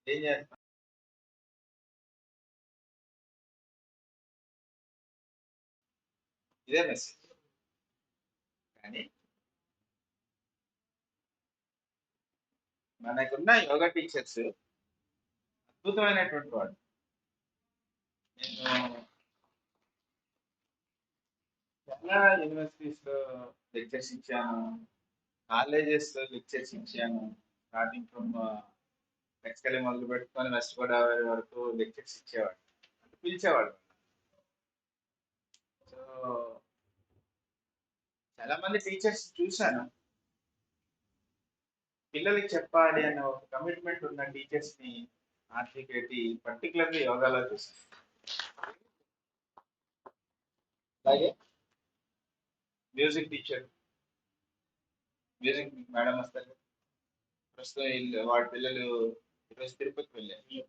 ఏం చేస్తాం? ఇదే మెసేజ్. కానీ మనకున్న యోగా టీచర్స్ అద్భుతమైనటువంటి వాడు. నేను చాలా యూనివర్సిటీస్ లో లెక్చర్స్ ఇచ్చాను, కాలేజెస్ లో లెక్చర్స్ ఇచ్చాను. స్టార్టింగ్ ఫ్రమ్ ఎక్స్కల్ మొదలు పెట్టుకొని వెస్ట్ గోదావరి వరకు లెక్చర్స్ ఇచ్చేవాడు, అంటే పిలిచేవాడు. సో చాలా మంది టీచర్స్ చూశాను, పిల్లలకి చెప్పాలి అనే ఒక కమిట్మెంట్ ఉన్న టీచర్స్ ని ఆర్జీకేటీ పర్టికులర్లీ యోగాలో చూశాను. అలాగే మ్యూజిక్ టీచర్, మ్యూజిక్ మేడం వస్తారు. ప్రస్తుతం వాడి పిల్లలు ఈరోజు తిరుపతి వెళ్ళారు,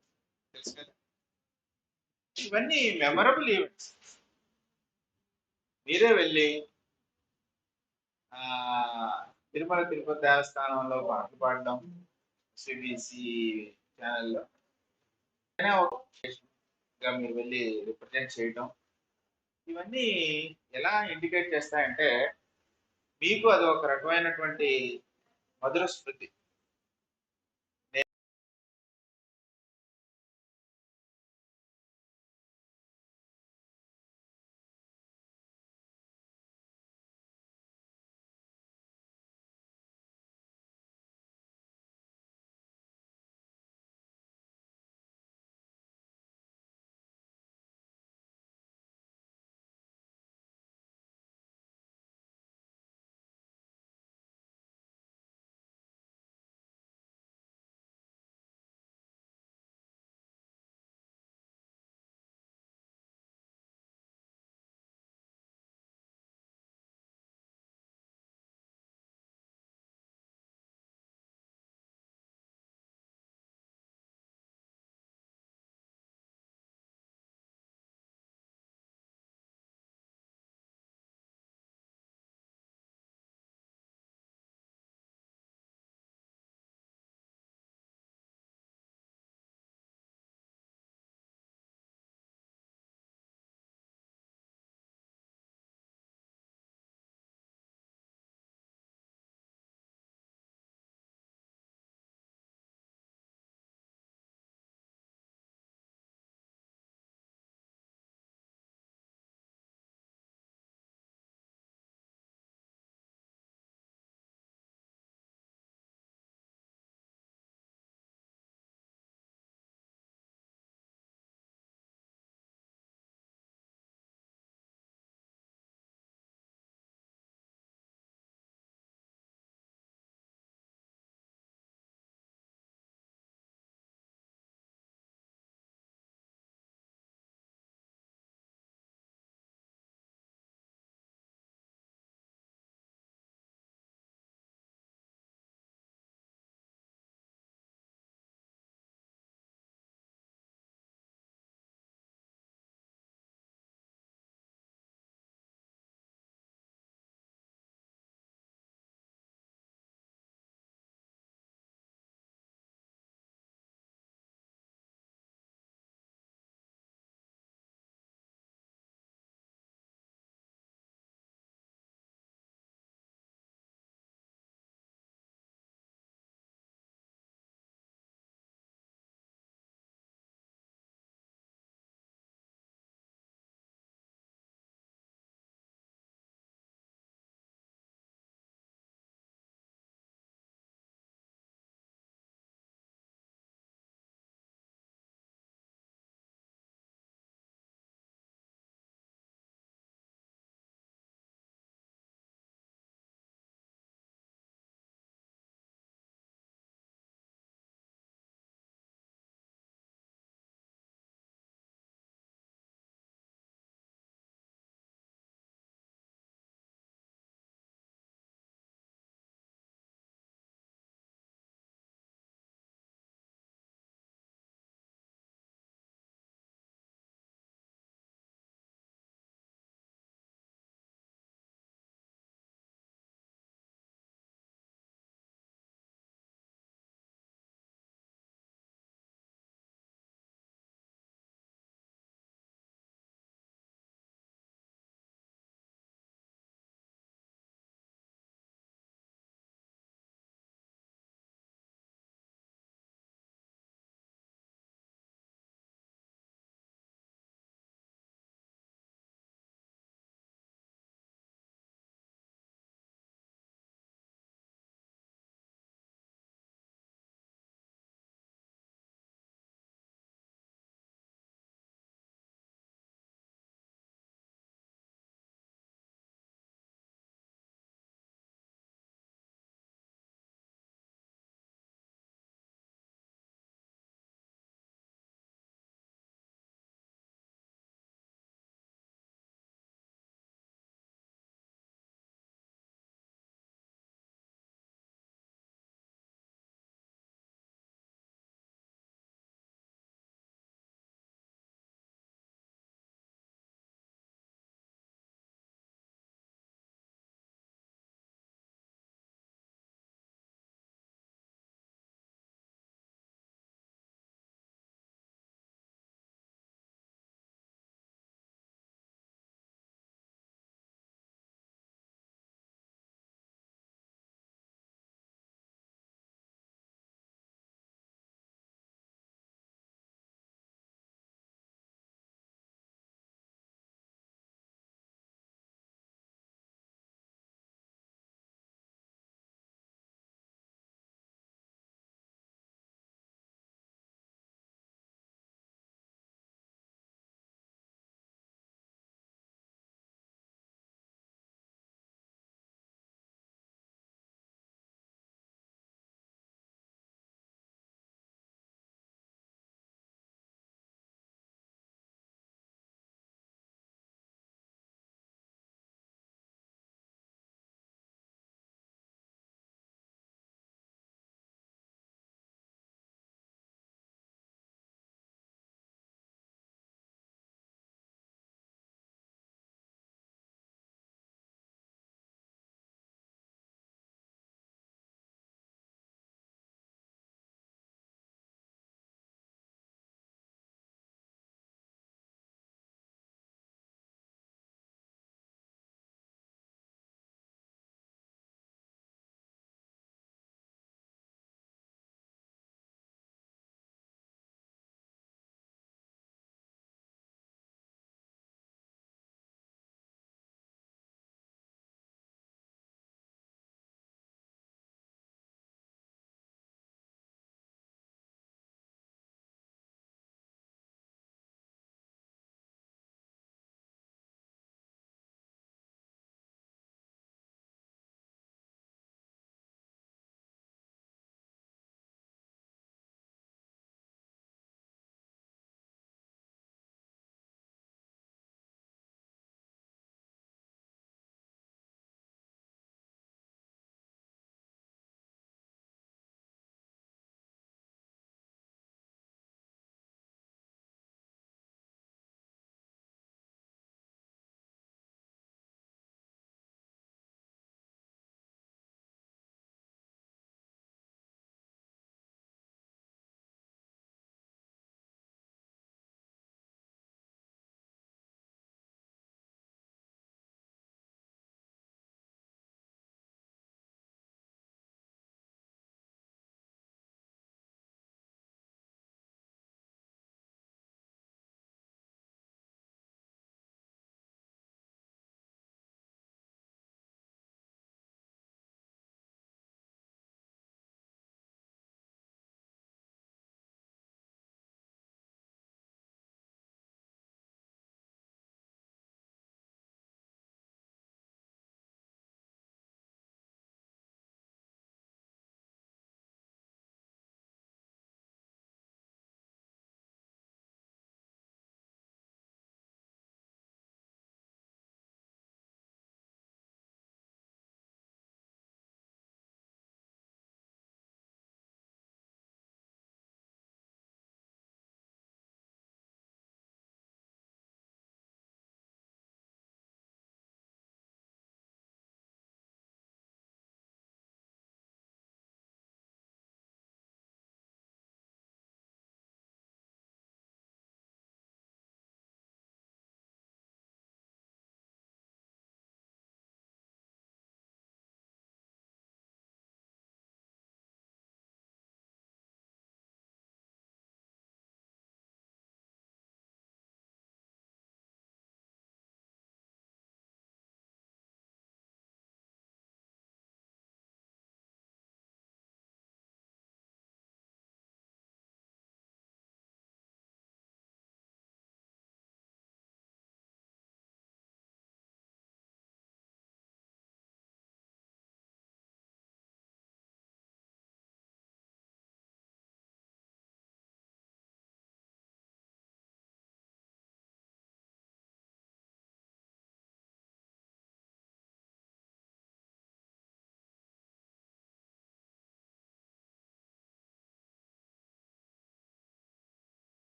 తెలుసు కదా. ఇవన్నీ మెమరబుల్ ఈవెంట్స్. మీరే వెళ్ళి తిరుమల తిరుపతి దేవస్థానంలో పాటలు పాడడం, సిబిసి ఛానల్లో మీరు వెళ్ళి రిప్రజెంట్ చేయడం, ఇవన్నీ ఎలా ఇండికేట్ చేస్తాయంటే మీకు అది ఒక రకమైనటువంటి మధుర స్మృతి.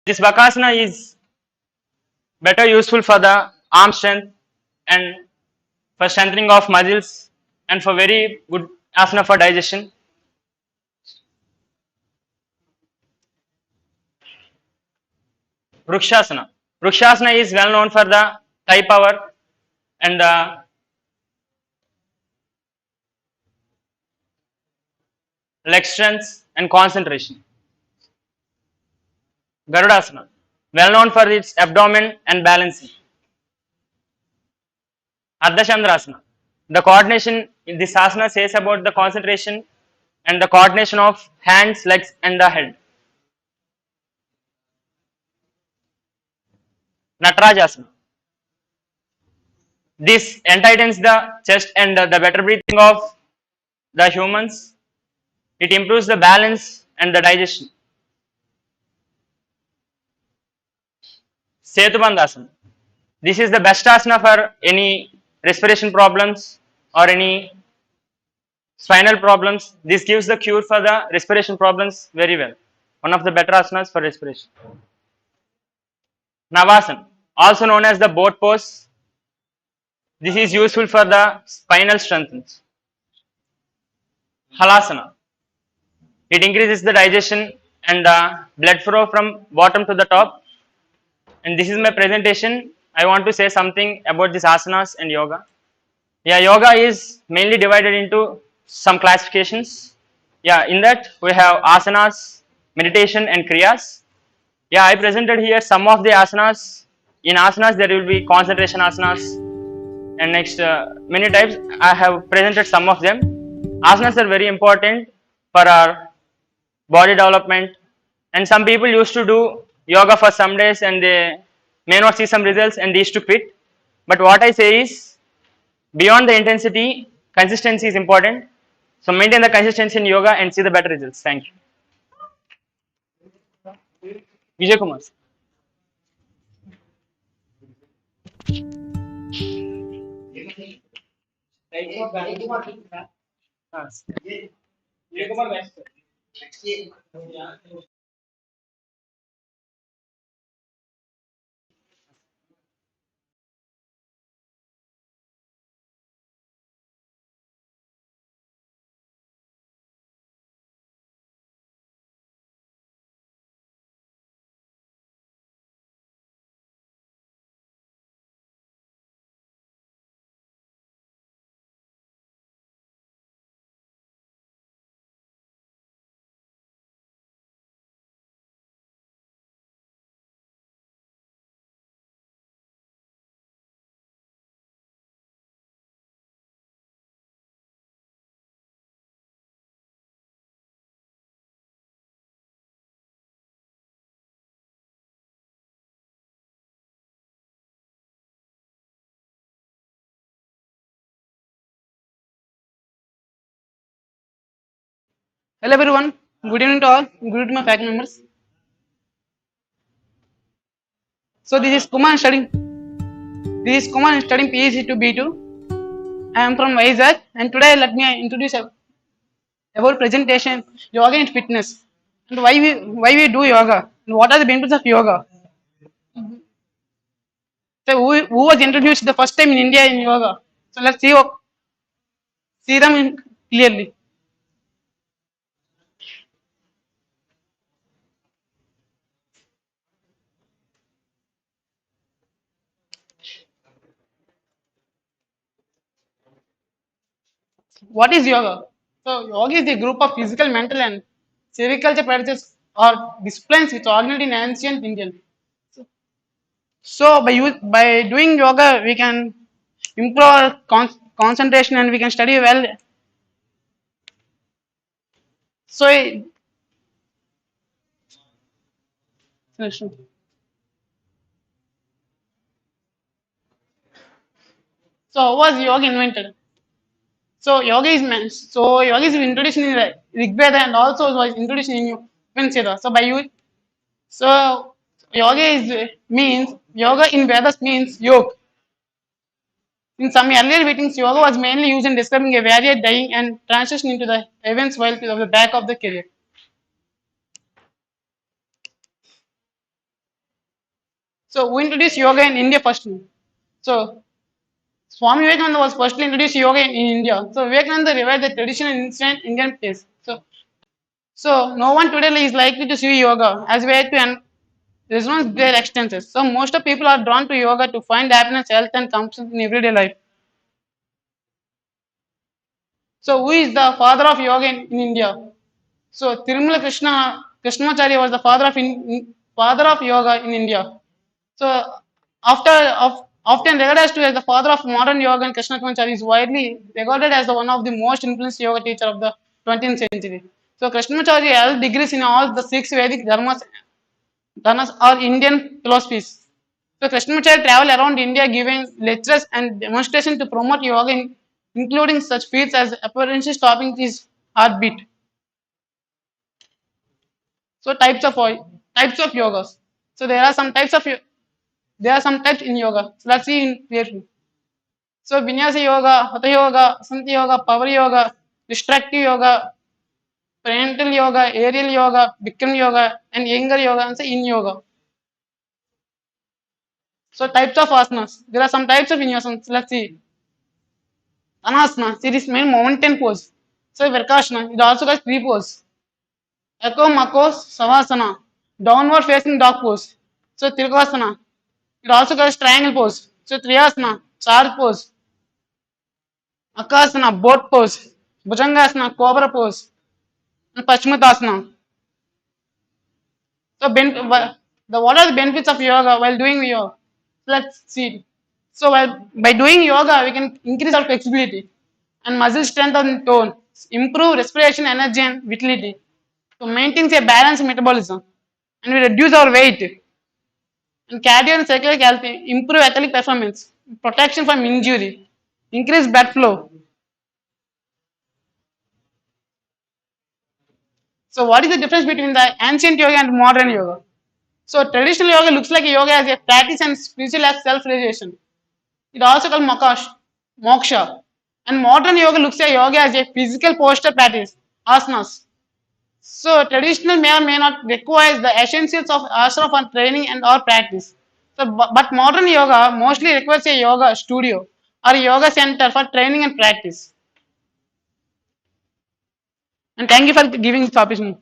This Bakasana is better useful for the arm strength and for strengthening of muscles and for very good asana for digestion. Vrukshasana. Vrukshasana is well known for the thigh power and the leg strength and concentration. Garudasana, well known for its abdomen and balancing. Ardhachandrasana, the coordination in this asana says about the concentration and the coordination of hands, legs, and the head. Natarajasana, this entightens the chest and the better breathing of the humans. It improves the balance and the digestion. Setubandhasana, this is the best asana for any respiration problems or any spinal problems. This gives the cure for the respiration problems very well. One of the better asanas for respiration. Navasan, also known as the boat pose. This is useful for the spinal strength. Halasana, it increases the digestion and the blood flow from bottom to the top. And this is my presentation. I want to say something about these asanas and yoga. Yeah, yoga is mainly divided into some classifications. Yeah, in that we have asanas, meditation, and kriyas. Yeah, I presented here some of the asanas. In asanas, there will be concentration asanas, and next many types. I have presented some of them. Asanas are very important for our body development, and some people used to do yoga for some days and they may not see some results and they used to quit. But what I say is, beyond the intensity, consistency is important. So maintain the consistency in yoga and see the better results. Thank you. Vijay Kumar. Hello everyone, good evening to all, good evening to my faculty members. So this is Kumar studying PhD to B2. I am from Vizag and today let me introduce about presentation yoga and fitness and why we do yoga and what are the benefits of yoga. So who was introduced the first time in India in yoga? So let's see them clearly. What is yoga? So yoga is a group of physical, mental, and spiritual practices or disciplines which originated in ancient Indian. So by doing yoga, we can improve our concentration and we can study well. So so how was yoga invented? So yoga is introduced in the Rig Veda and also was introduced in Upanishad. So yoga is means yoga in Vedas means yoga. In some earlier meetings, yoga was mainly used in describing a warrior dying and transition into the events while of the back of the career. So who introduced yoga in India first? So Swami Vivekananda was first introduced yoga in India. So Vivekananda revived the traditional in ancient Indian place. So no one today is likely to see yoga as a way to resolve their existences. So most of people are drawn to yoga to find happiness, health, and comfort in everyday life. So who is the father of yoga in India? So Tirumala Krishnamacharya was the father of yoga in India. So often regarded as to as the father of modern yoga, and Krishnamacharya is widely regarded as the one of the most influential yoga teacher of the 20th century. So Krishnamacharya held degrees in all the six Vedic dharmas or Indian philosophies. So Krishnamacharya traveled around India giving lectures and demonstrations to promote yoga, including such feats as apparently stopping his heartbeat. So types of yogas. So there are some types in yoga. So let's see in briefly. So Vinyasa yoga, Hatha yoga, Santi yoga, power yoga, destructive yoga, parental yoga, aerial yoga, Bikram yoga, and Iyengar yoga, and say in yoga. So types of asanas. There are some types of vinyasans. Let's see. Anasana, it is main mountain pose. So Virkashana, it also has three pose. Echo, Mako, Savasana, downward facing dog pose. So Tirukasana, it also has triangle pose. So Triyasana, charge pose. Akasana, boat pose. Bhujangasana, cobra pose. And Paschimottanasana. So what are the benefits of yoga while doing yoga? Let's see. So by doing yoga, we can increase our flexibility and muscle strength and tone, improve respiration, energy, and vitality. So maintains a balanced metabolism, and we reduce our weight. And cardio and circulatory health, improve athletic performance, protection from injury, increase blood flow. So what is the difference between the ancient yoga and modern yoga? So traditional yoga looks like yoga as a practice and spiritual as self-realization. It also called moksha. And modern yoga looks at yoga as a physical posture practice, asanas. So traditional may or may not require the essentials of asana for training and or practice. So, but modern yoga mostly requires a yoga studio or yoga center for training and practice. And thank you for giving this opportunity.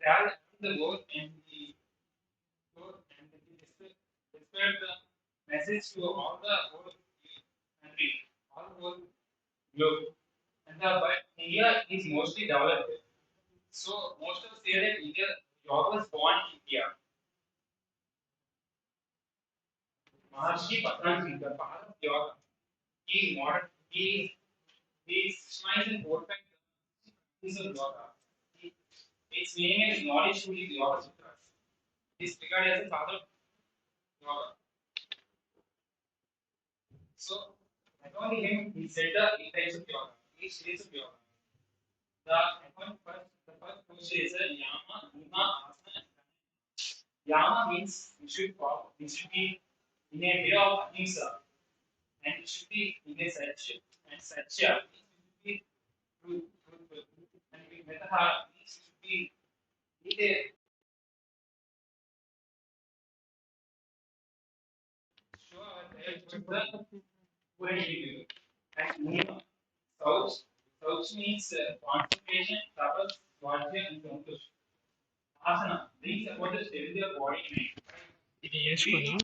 travel the world and the spread the message to all the whole country, all the whole globe. And but India is mostly developed. So most of say that India yoga was born in India. Maharshi Patanjali, the father of yoga, he modern he systemized in 4 5 practices of yoga. He, its name is knowledge to the yoga sutras. He is regarded as the father of yoga. So according to him, he said the 8 types of yoga, 8 stages of yoga. The first posture is a yama, nima, asana. Yama means we should follow, we should be in a way of ahimsa, and it should be in a satya. And satya means we should be truthful. And metaha means we should be in a show our daya towards the poor individual. And nima, South means concentration, tapas, svadhyaya, and santosh. Asana brings about the stability of body and mind.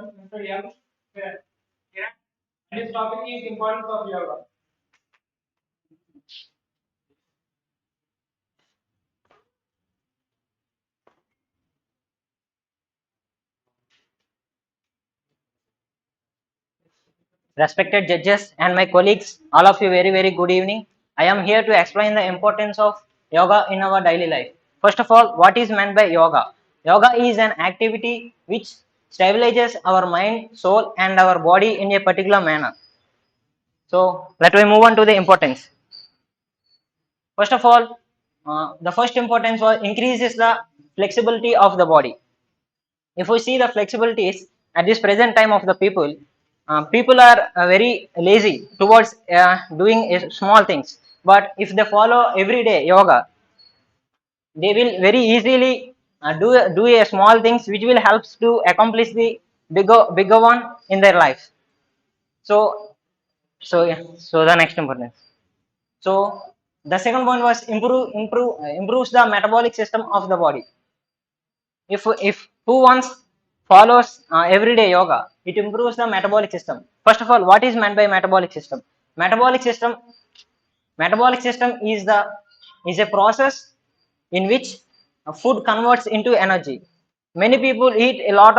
Mr. Yam, and this topic is importance of yoga. respected judges, and my colleagues, all of you, very, very good evening. I am here to explain the importance of yoga in our daily life. First of all, what is meant by yoga? Yoga is an activity which stabilizes our mind, soul, and our body in a particular manner. So, let me move on to the importance. First of all, the first importance was increases the flexibility of the body. If we see the flexibilities at this present time of the people, people are very lazy towards doing small things, but if they follow everyday yoga, they will very easily do a small things which will help to accomplish the bigger one in their life. So so yeah, so the next importance. So the second point was improves the metabolic system of the body. If who once follows everyday yoga, it improves the metabolic system. First of all, what is meant by metabolic system? Metabolic system metabolic system is a process in which food converts into energy. Many people eat a lot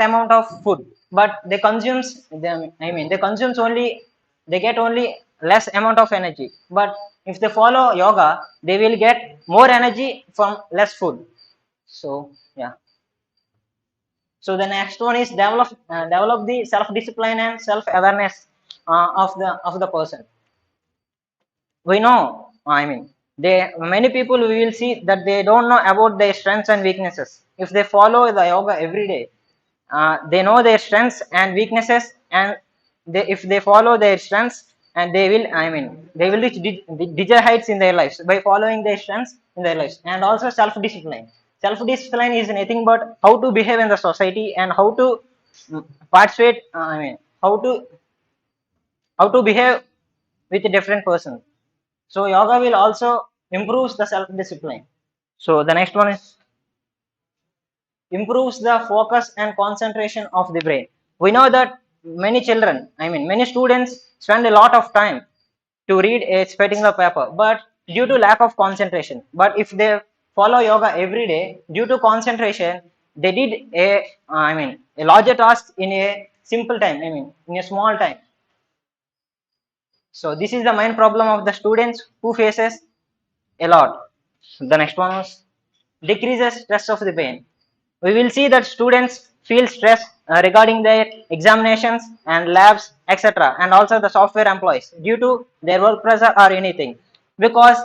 amount of food, but they consumes them I mean they consumes only, they get only less amount of energy. But if they follow yoga, they will get more energy from less food. So yeah. So the next one is develop the self discipline and self awareness of the person. We know, I mean, they many people, we will see that they don't know about their strengths and weaknesses. If they follow the yoga every day, they know their strengths and weaknesses, and if they follow their strengths, and they will, I mean, they will reach bigger heights in their lives by following their strengths in their lives. And also self discipline. Self discipline is nothing but how to behave in the society and how to participate, I mean, how to behave with a different person. So yoga will also improves the self discipline. So the next one is improves the focus and concentration of the brain. We know that many children, I mean many students spend a lot of time to read a particular paper, but due to lack of concentration. But if they follow yoga every day, due to concentration, they did a larger task in a simple time. I mean in a small time. So this is the main problem of the students who faces a lot. The next one is decreases stress of the brain. We will see that students feel stress regarding their examinations and labs, etc., and also the software employees due to their work pressure or anything, because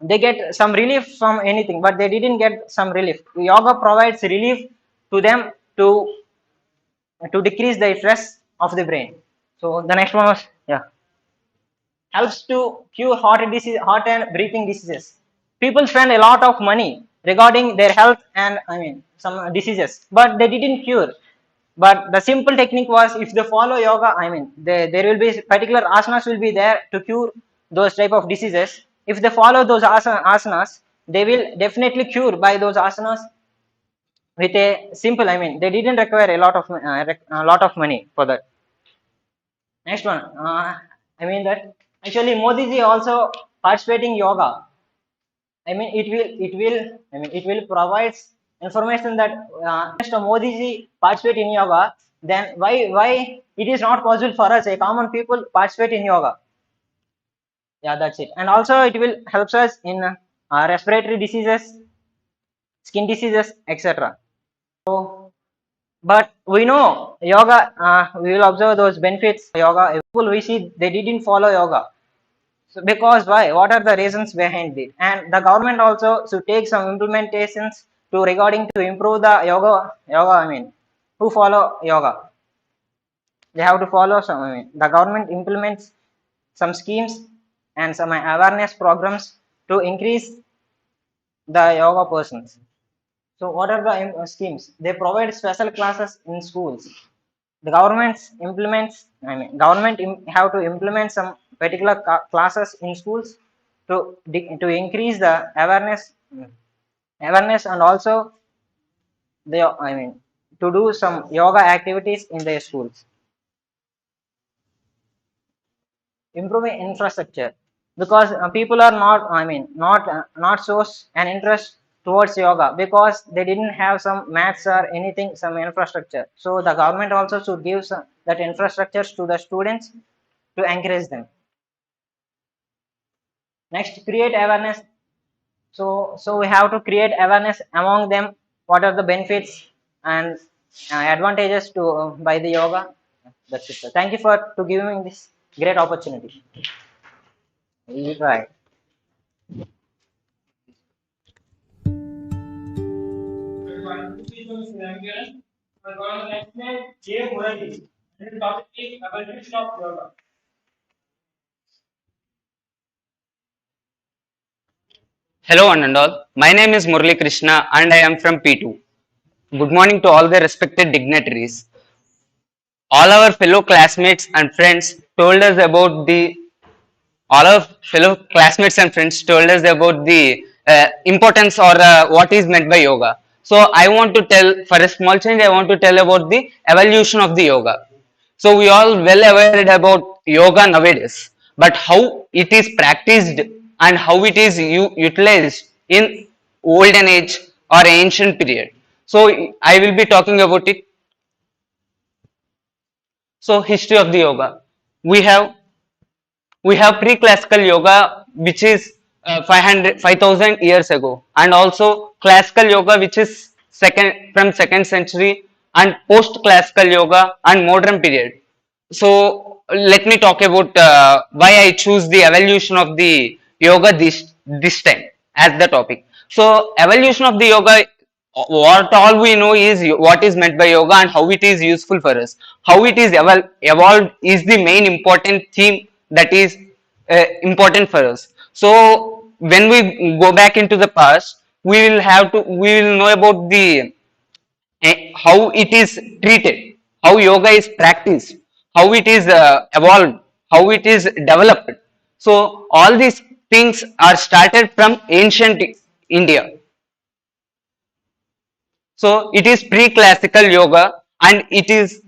they get some relief from anything, but they didn't get some relief. Yoga provides relief to them to decrease the stress of the brain. So the next one was, yeah, helps to cure heart and breathing diseases. People spend a lot of money regarding their health and, I mean, some diseases, but they didn't cure. But the simple technique was, if they follow yoga, I mean, there will be particular asanas will be there to cure those type of diseases. If they follow those asanas, they will definitely cure by those asanas with a simple, I mean, they didn't require a lot of money for that. Next one, I mean that actually Modi ji also participating yoga. I mean, it will provide information that Mr. Modi ji participate in yoga. Then why it is not possible for us, a common people, participate in yoga? Yeah, that's it. And also it will helps us in respiratory diseases, skin diseases, etc. So, but we know yoga. We will observe those benefits. Yoga. People we see they didn't follow yoga. So because why? What are the reasons behind it? And the government also should take some implementations to regarding to improve the yoga. I mean, who follow yoga? They have to follow some. I mean, the government implements some schemes and some awareness programs to increase the yoga persons. So what are the schemes? They provide special classes in schools. The government have to implement some particular classes in schools to increase the awareness, and also they, I mean, to do some yoga activities in their schools. Improving infrastructure, because people are not, I mean, not shows an interest towards yoga because they didn't have some mats or anything, some infrastructure. So the government also should give that infrastructures to the students to encourage them. Next, create awareness. So we have to create awareness among them. What are the benefits and advantages to by the yoga? That's it, sir. Thank you for to giving me this great opportunity. Right. Hello one and all. My name is Murali Krishna and I am from P2. Good morning to all the respected dignitaries. All our fellow classmates and friends told us about the all our fellow classmates and friends told us about the importance or what is meant by yoga. So I want to tell, for a small change, I want to tell about the evolution of the yoga. So we all well aware about yoga nowadays, but how it is practiced and how it is utilized in olden age or ancient period. So I will be talking about it. So history of the yoga. We have pre-classical yoga which is 5000 years ago, and also classical yoga which is second century, and post-classical yoga and modern period. So let me talk about why I choose the evolution of the yoga this time as the topic. So evolution of the yoga, what all we know is what is meant by yoga and how it is useful for us. How it is evolved is the main important theme that is important for us. So when we go back into the past, we will know about the how it is treated, how yoga is practiced, how it is evolved, how it is developed. So all these things are started from ancient India. So it is pre-classical yoga, and it is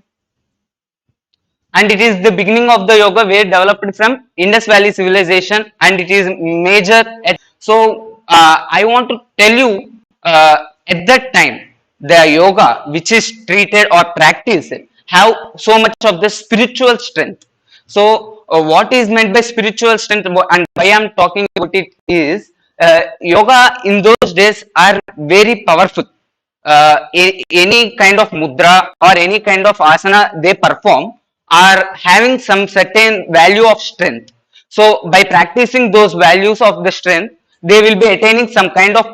the beginning of the yoga where developed from Indus Valley civilization, and it is major so I want to tell you, at that time the yoga which is treated or practiced have so much of the spiritual strength. So what is meant by spiritual strength and why I am talking about it is, yoga in those days are very powerful. Any kind of mudra or any kind of asana they perform are having some certain value of strength. So by practicing those values of the strength, they will be attaining some kind of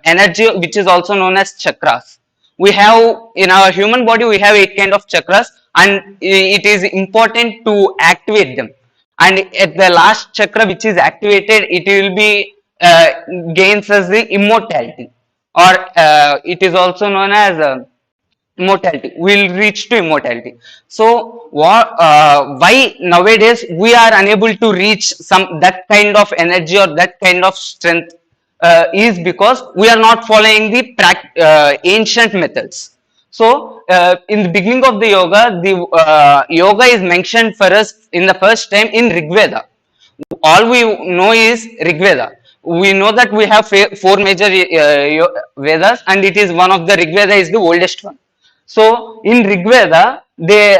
energy which is also known as chakras. We have in our human body we have 8 kind of chakras, and it is important to activate them. And at the last chakra which is activated, it will be gains us the immortality, or it is also known as immortality. We'll reach to immortality. So why nowadays we are unable to reach some that kind of energy or that kind of strength, is because we are not following the ancient methods. So in the beginning of the yoga, the yoga is mentioned for us in the first time in Rig Veda. All we know is Rig Veda. We know that we have 4 major Vedas, and it is one of the Rig Veda is the oldest one. So in Rig Veda, they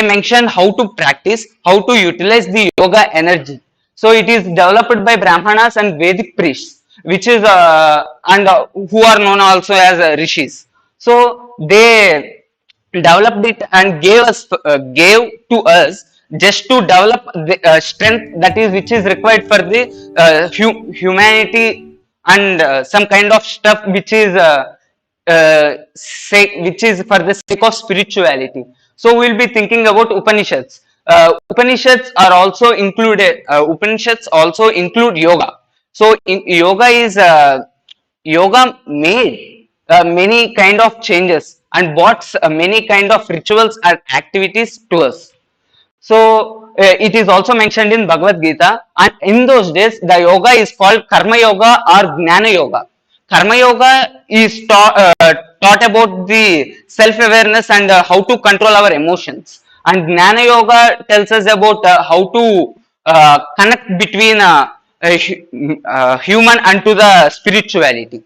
mention how to practice, how to utilize the yoga energy. So it is developed by Brahmanas and Vedic priests, which is who are known also as rishis. So they developed it and gave to us just to develop the strength that is which is required for the humanity, and some kind of stuff which is which is for the sake of spirituality. So we'll be thinking about Upanishads. Upanishads are also included. Upanishads also include yoga. So in yoga is yoga made many kind of changes and brought many kind of rituals and activities to us. So it is also mentioned in Bhagavad Gita, and in those days the yoga is called Karma Yoga or Jnana Yoga. Karma Yoga is taught about the self-awareness and how to control our emotions, and Jnana Yoga tells us about how to connect between human unto the spirituality.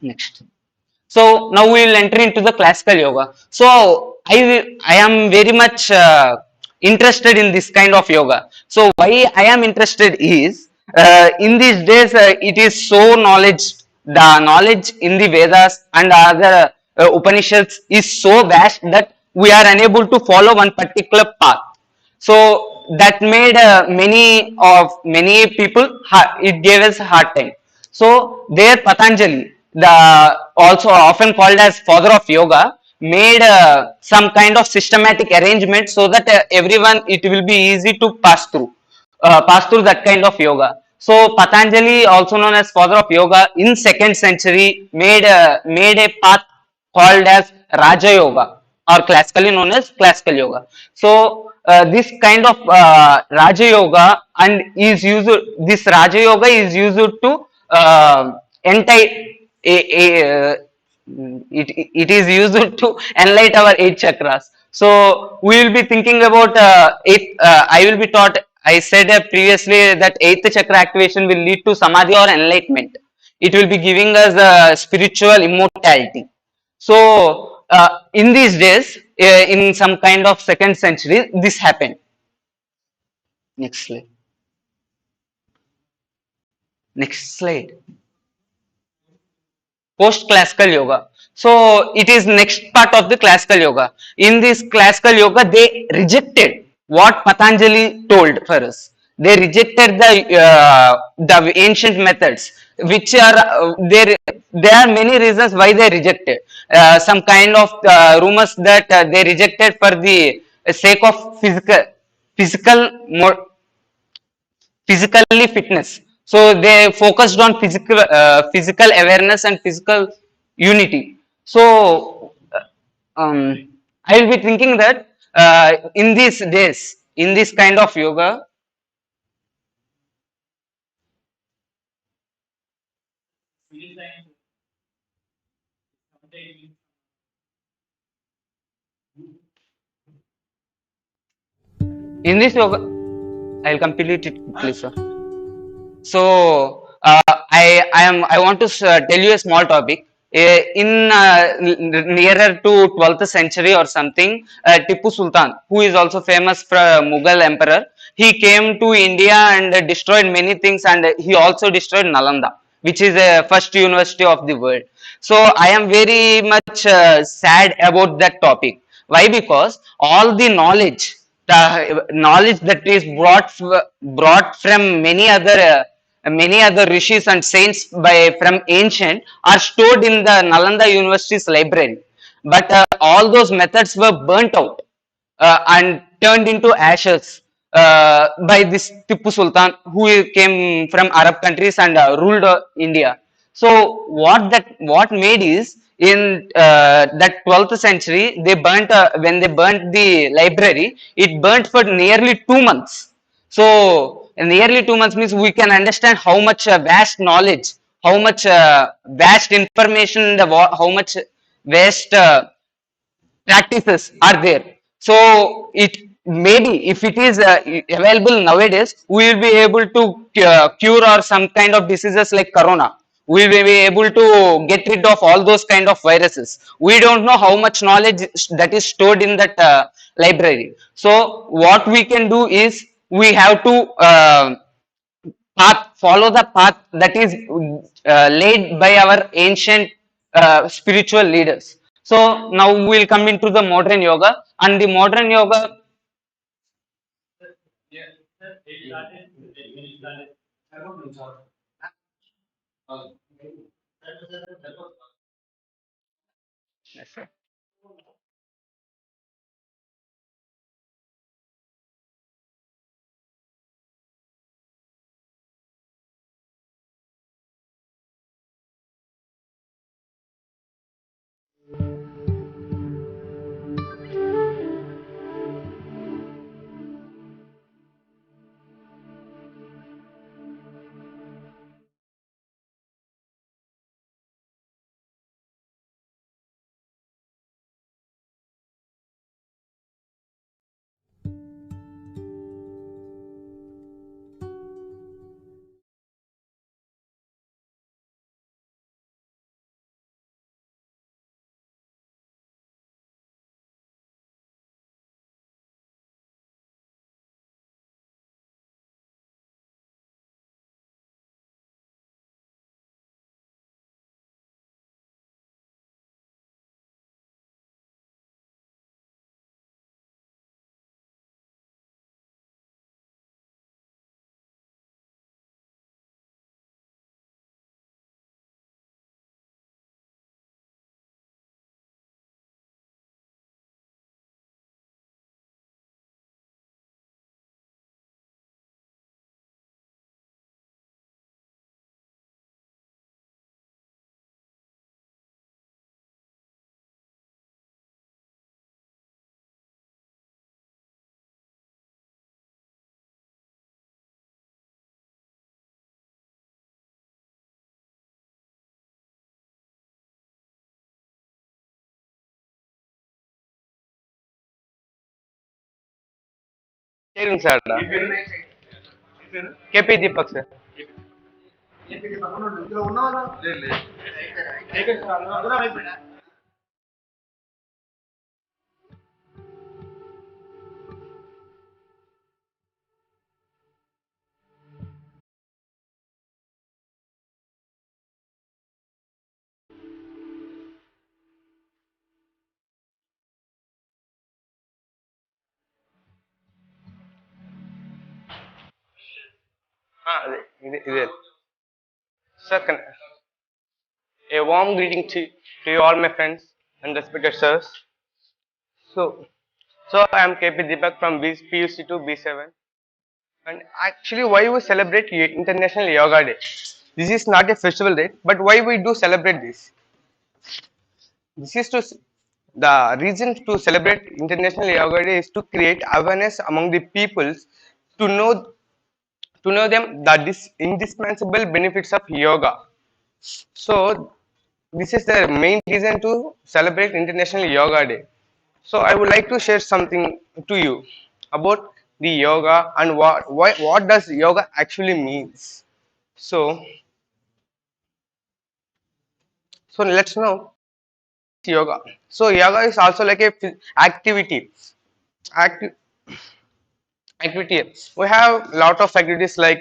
Next. So now we will enter into the classical yoga. So I am very much interested in this kind of yoga. So why I am interested is in these days it is so knowledge. The knowledge in the Vedas and other Upanishads is so vast that we are unable to follow one particular path. So that made many people it gave us a hard time. So there Patanjali, the also often called as father of yoga, made some kind of systematic arrangement so that everyone it will be easy to pass through that kind of yoga. So Patanjali, also known as father of yoga, in second century made a path called as Raja Yoga, or classically known as classical yoga. So this kind of Raja Yoga and is used. This Raja Yoga is used to enti- a, it is used to enlighten our eight chakras. So we will be thinking about eight. I will be taught. I said previously that eighth chakra activation will lead to samadhi or enlightenment. It will be giving us spiritual immortality. So in these days, in some kind of second century, this happened. Next slide. Next slide. Post classical yoga. So it is next part of the classical yoga. In this classical yoga, they rejected what Patanjali told for us. They rejected the ancient methods, which are there. There are many reasons why they rejected. Some kind of rumors that they rejected for the sake of physical physically fitness. So they focused on physical awareness and physical unity. So I will be thinking that in these days, in this kind of yoga, in this yoga, I'll complete it quickly, sir. So I want to tell you a small topic. In nearer to 12th century or something, Tipu Sultan, who is also famous for Mughal emperor, he came to India and destroyed many things, and he also destroyed Nalanda, which is the first university of the world. So I am very much sad about that topic. Why? Because all the knowledge that is brought from many other rishis and saints from ancient are stored in the Nalanda University's library. But all those methods were burnt out and turned into ashes by this Tipu Sultan, who came from Arab countries and ruled India. So what made is in that 12th century they burnt when they burnt the library, it burnt for nearly 2 months. So nearly 2 months means we can understand how much vast knowledge, how much vast information, how much vast practices are there. So it maybe if it is available nowadays, we will be able to cure or some kind of diseases like corona. We will be able to get rid of all those kind of viruses. We don't know how much knowledge that is stored in that library. So what we can do is we have to follow the path that is laid by our ancient spiritual leaders. So now we will come into the modern yoga, and the modern yoga. Yes, sir. Kevin sir. KP Deepak sir. This. Second, a warm greeting to you all my friends and respected sirs. So I am KP Deepak from PUC to B7. And actually, why we celebrate International Yoga Day? This is not a festival day, but why we do celebrate this? This is the reason to celebrate International Yoga Day is to create awareness among the peoples to know them that this indispensable benefits of yoga. So this is the main reason to celebrate International Yoga Day. So I would like to share something to you about the yoga and what does yoga actually means. So let's know yoga. So yoga is also like a activity. Acti- Activity. We have lot of activities like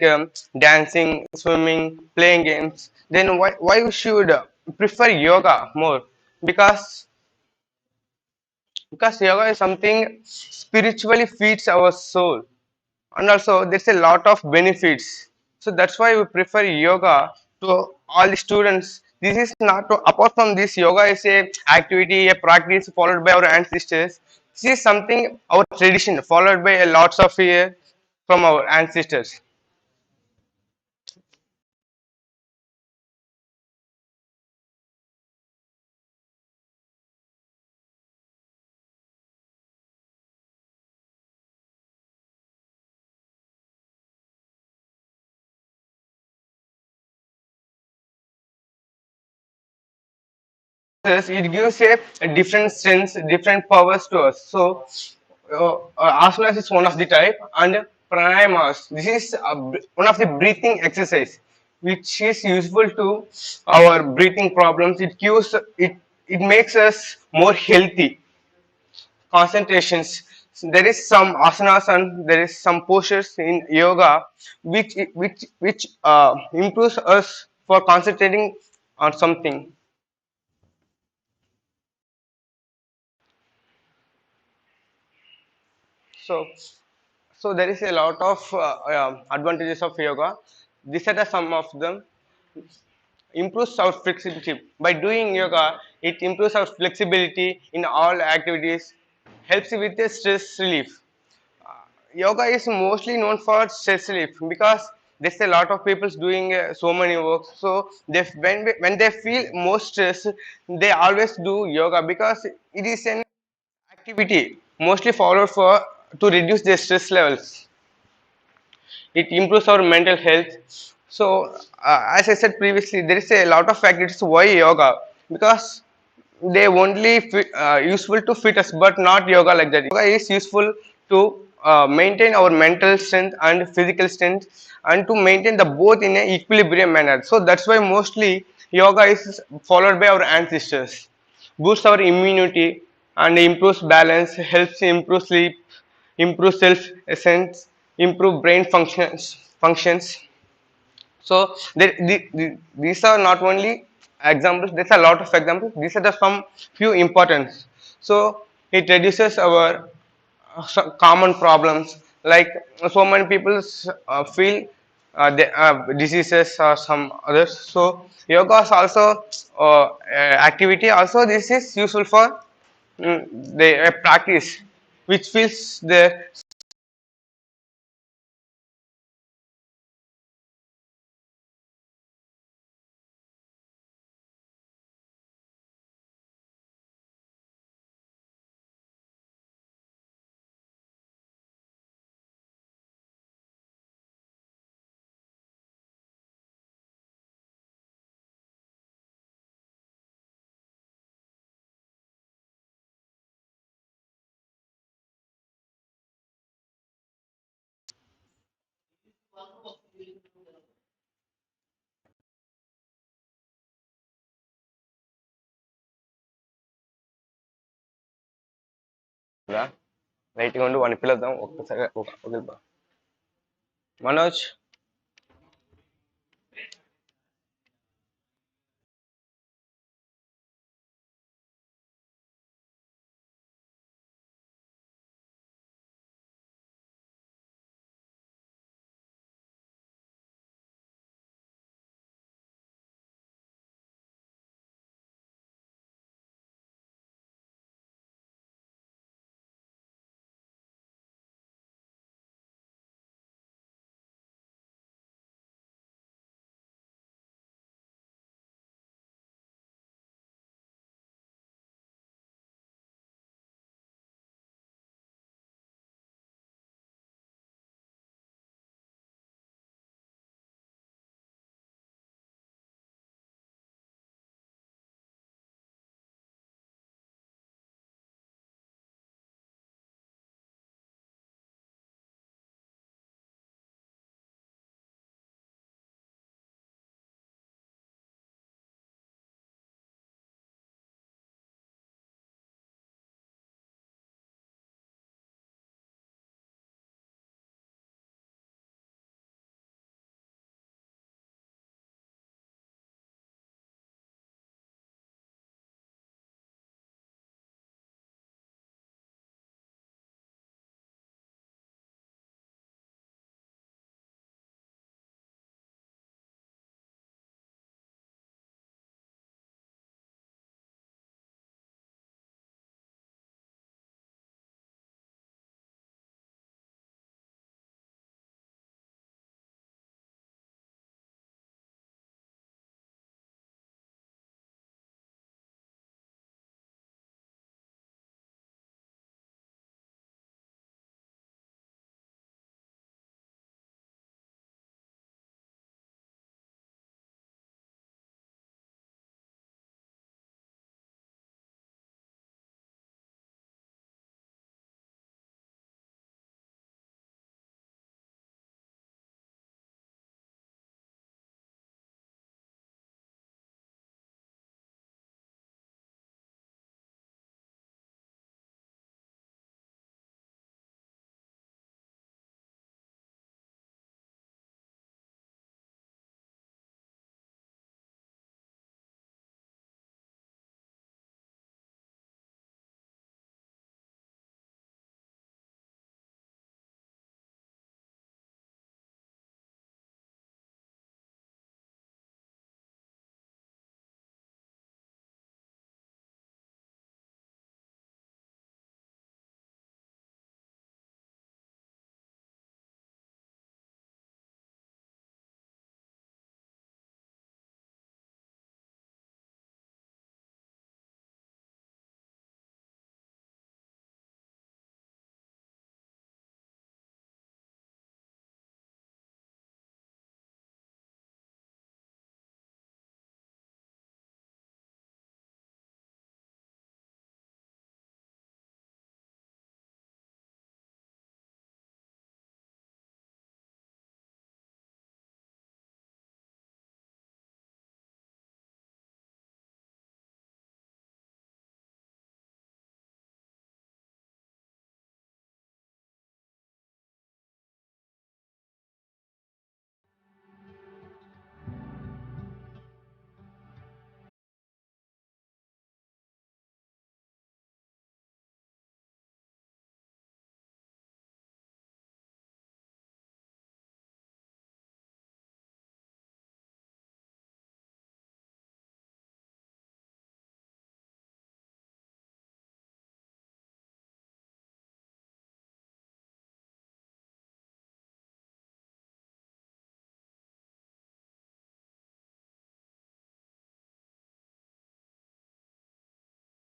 dancing, swimming, playing games. Then why we should prefer yoga more? Because yoga is something spiritually feeds our soul, and also there's a lot of benefits. So that's why we prefer yoga to all the students. This is not to, apart from this, yoga is a activity, a practice followed by our ancestors. This is something our tradition followed by a lots of years from our ancestors. Yes, it gives a different strengths, different powers to us. So, asanas is one of the type, and pranayamas. This is one of the breathing exercise, which is useful to our breathing problems. It gives it makes us more healthy. Concentrations. So there is some asanas and there is some postures in yoga which improves us for concentrating on something. So, there is a lot of advantages of yoga. These are the some of them. Improves our flexibility. By doing yoga, it improves our flexibility in all activities. Helps with the stress relief. Yoga is mostly known for stress relief because there's a lot of people doing so many works. So when they feel more stress, they always do yoga because it is an activity mostly followed for to reduce their stress levels. It improves our mental health. So as I said previously, there is a lot of activities why yoga, because they only useful to fit us but not yoga like that. Yoga is useful to maintain our mental strength and physical strength and to maintain the both in an equilibrium manner. So that's why mostly yoga is followed by our ancestors. Boosts our immunity and improves balance, helps improve sleep, improve self essence, improve brain functions. So these are not only examples. There's a lot of examples. These are the some few importance. So it reduces our common problems like so many people feel diseases or some others. So yoga is also activity. Also, this is useful for the practice which feels the రైట్గా ఉండి వాడిని పిలుద్దాం ఒక్కసారి Manoj.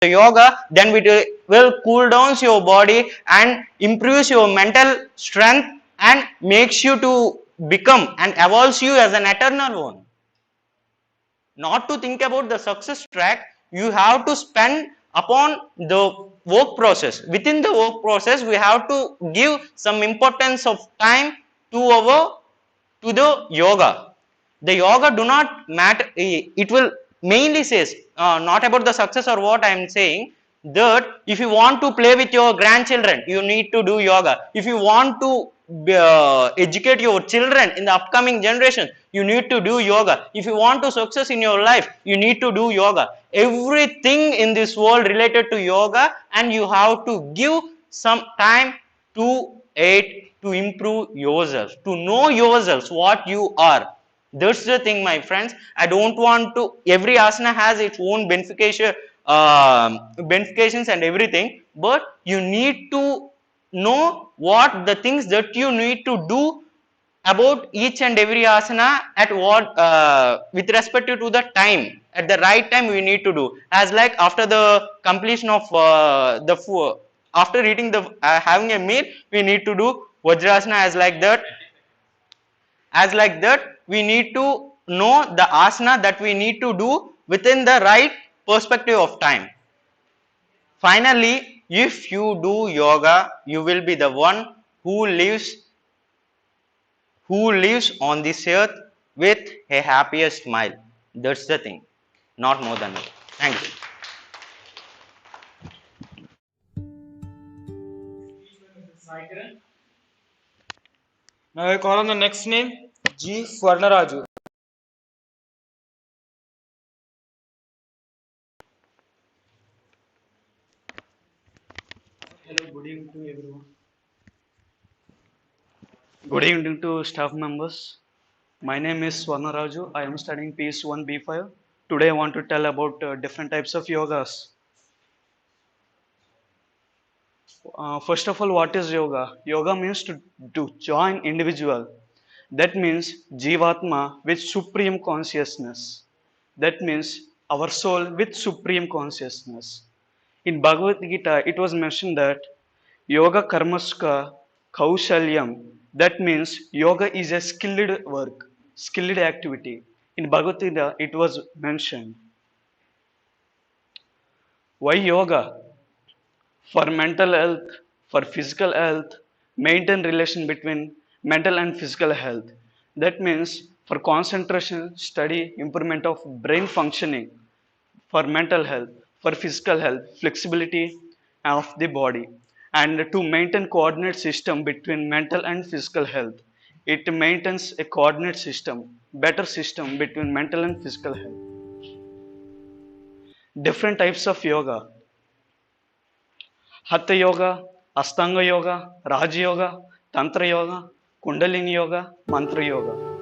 Yoga, then it will cool down your body and improves your mental strength and makes you to become and evolves you as an eternal one. Not to think about the success track, you have to spend upon the work process. Within the work process, we have to give some importance of time to our to the yoga. The yoga do not matter. It will mainly says not about the success or what I am saying, that if you want to play with your grandchildren, you need to do yoga. If you want to educate your children in the upcoming generation, you need to do yoga. If you want to success in your life, you need to do yoga. Everything in this world related to yoga, and you have to give some time to it, to improve yourself, to know yourselves what you are. That's the thing, my friends. I don't want to. Every asana has its own benefications and everything, but you need to know what the things that you need to do about each and every asana at what with respect to the time, at the right time we need to do, as like after the completion of the food, after eating the having a meal, we need to do vajrasana. As like that we need to know the asana that we need to do within the right perspective of time. Finally, if you do yoga, you will be the one who lives on this earth with a happiest smile. That's the thing, not more than that. Thank you. Now I call on the next name, G. Swarnaraju. Hello, good evening to everyone. Good evening to staff members. My name is Swarnaraju. I am studying PS1 B5. Today I want to tell about different types of yogas. First of all, what is yoga? Yoga means to join individual. That means Jivatma with supreme consciousness. That means our soul with supreme consciousness. In Bhagavad Gita, it was mentioned that Yoga Karmaska Kaushalyam. That means yoga is a skilled work, skilled activity. In Bhagavad Gita, it was mentioned. Why yoga? For mental health, for physical health, maintain relation between mental and physical health. That means for concentration, study, improvement of brain functioning, for mental health, for physical health, flexibility of the body, and to maintain coordinate system between mental and physical health. It maintains a coordinate system, better system between mental and physical health. Different types of yoga: Hatha yoga, Astanga yoga, Raj yoga, Tantra yoga, Kundalini yoga, Mantra yoga.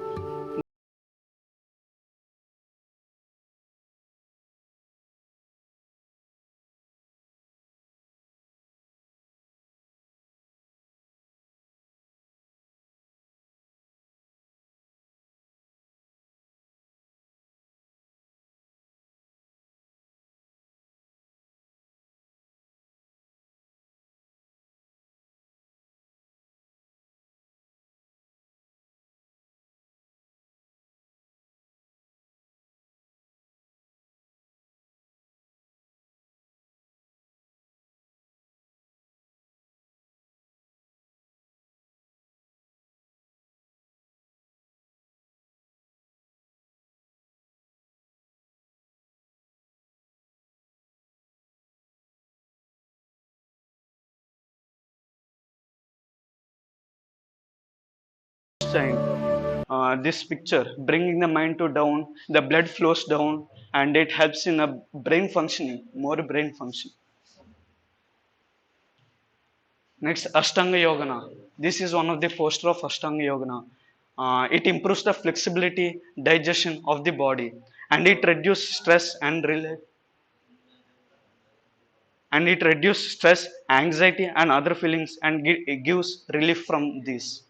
Sign. This picture, bringing the mind to down, the blood flows down, and it helps in a brain functioning, more brain function. Next, Ashtanga Yogana. This is one of the poster of Ashtanga Yogana. It improves the flexibility, digestion of the body, and it reduces stress and it reduces stress, anxiety, and other feelings, and it gives relief from this.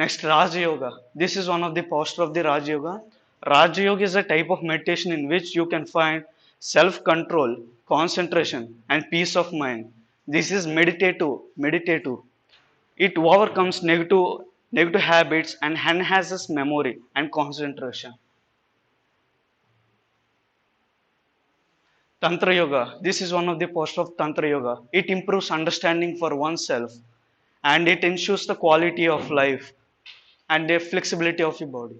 Next, Raja Yoga. This is one of the poster of the Raja Yoga. Raja Yoga is a type of meditation in which you can find self-control, concentration, and peace of mind. This is meditative. Meditative. It overcomes negative habits and enhances memory and concentration. Tantra Yoga. This is one of the poster of Tantra Yoga. It improves understanding for oneself, and it ensures the quality of life and the flexibility of your body.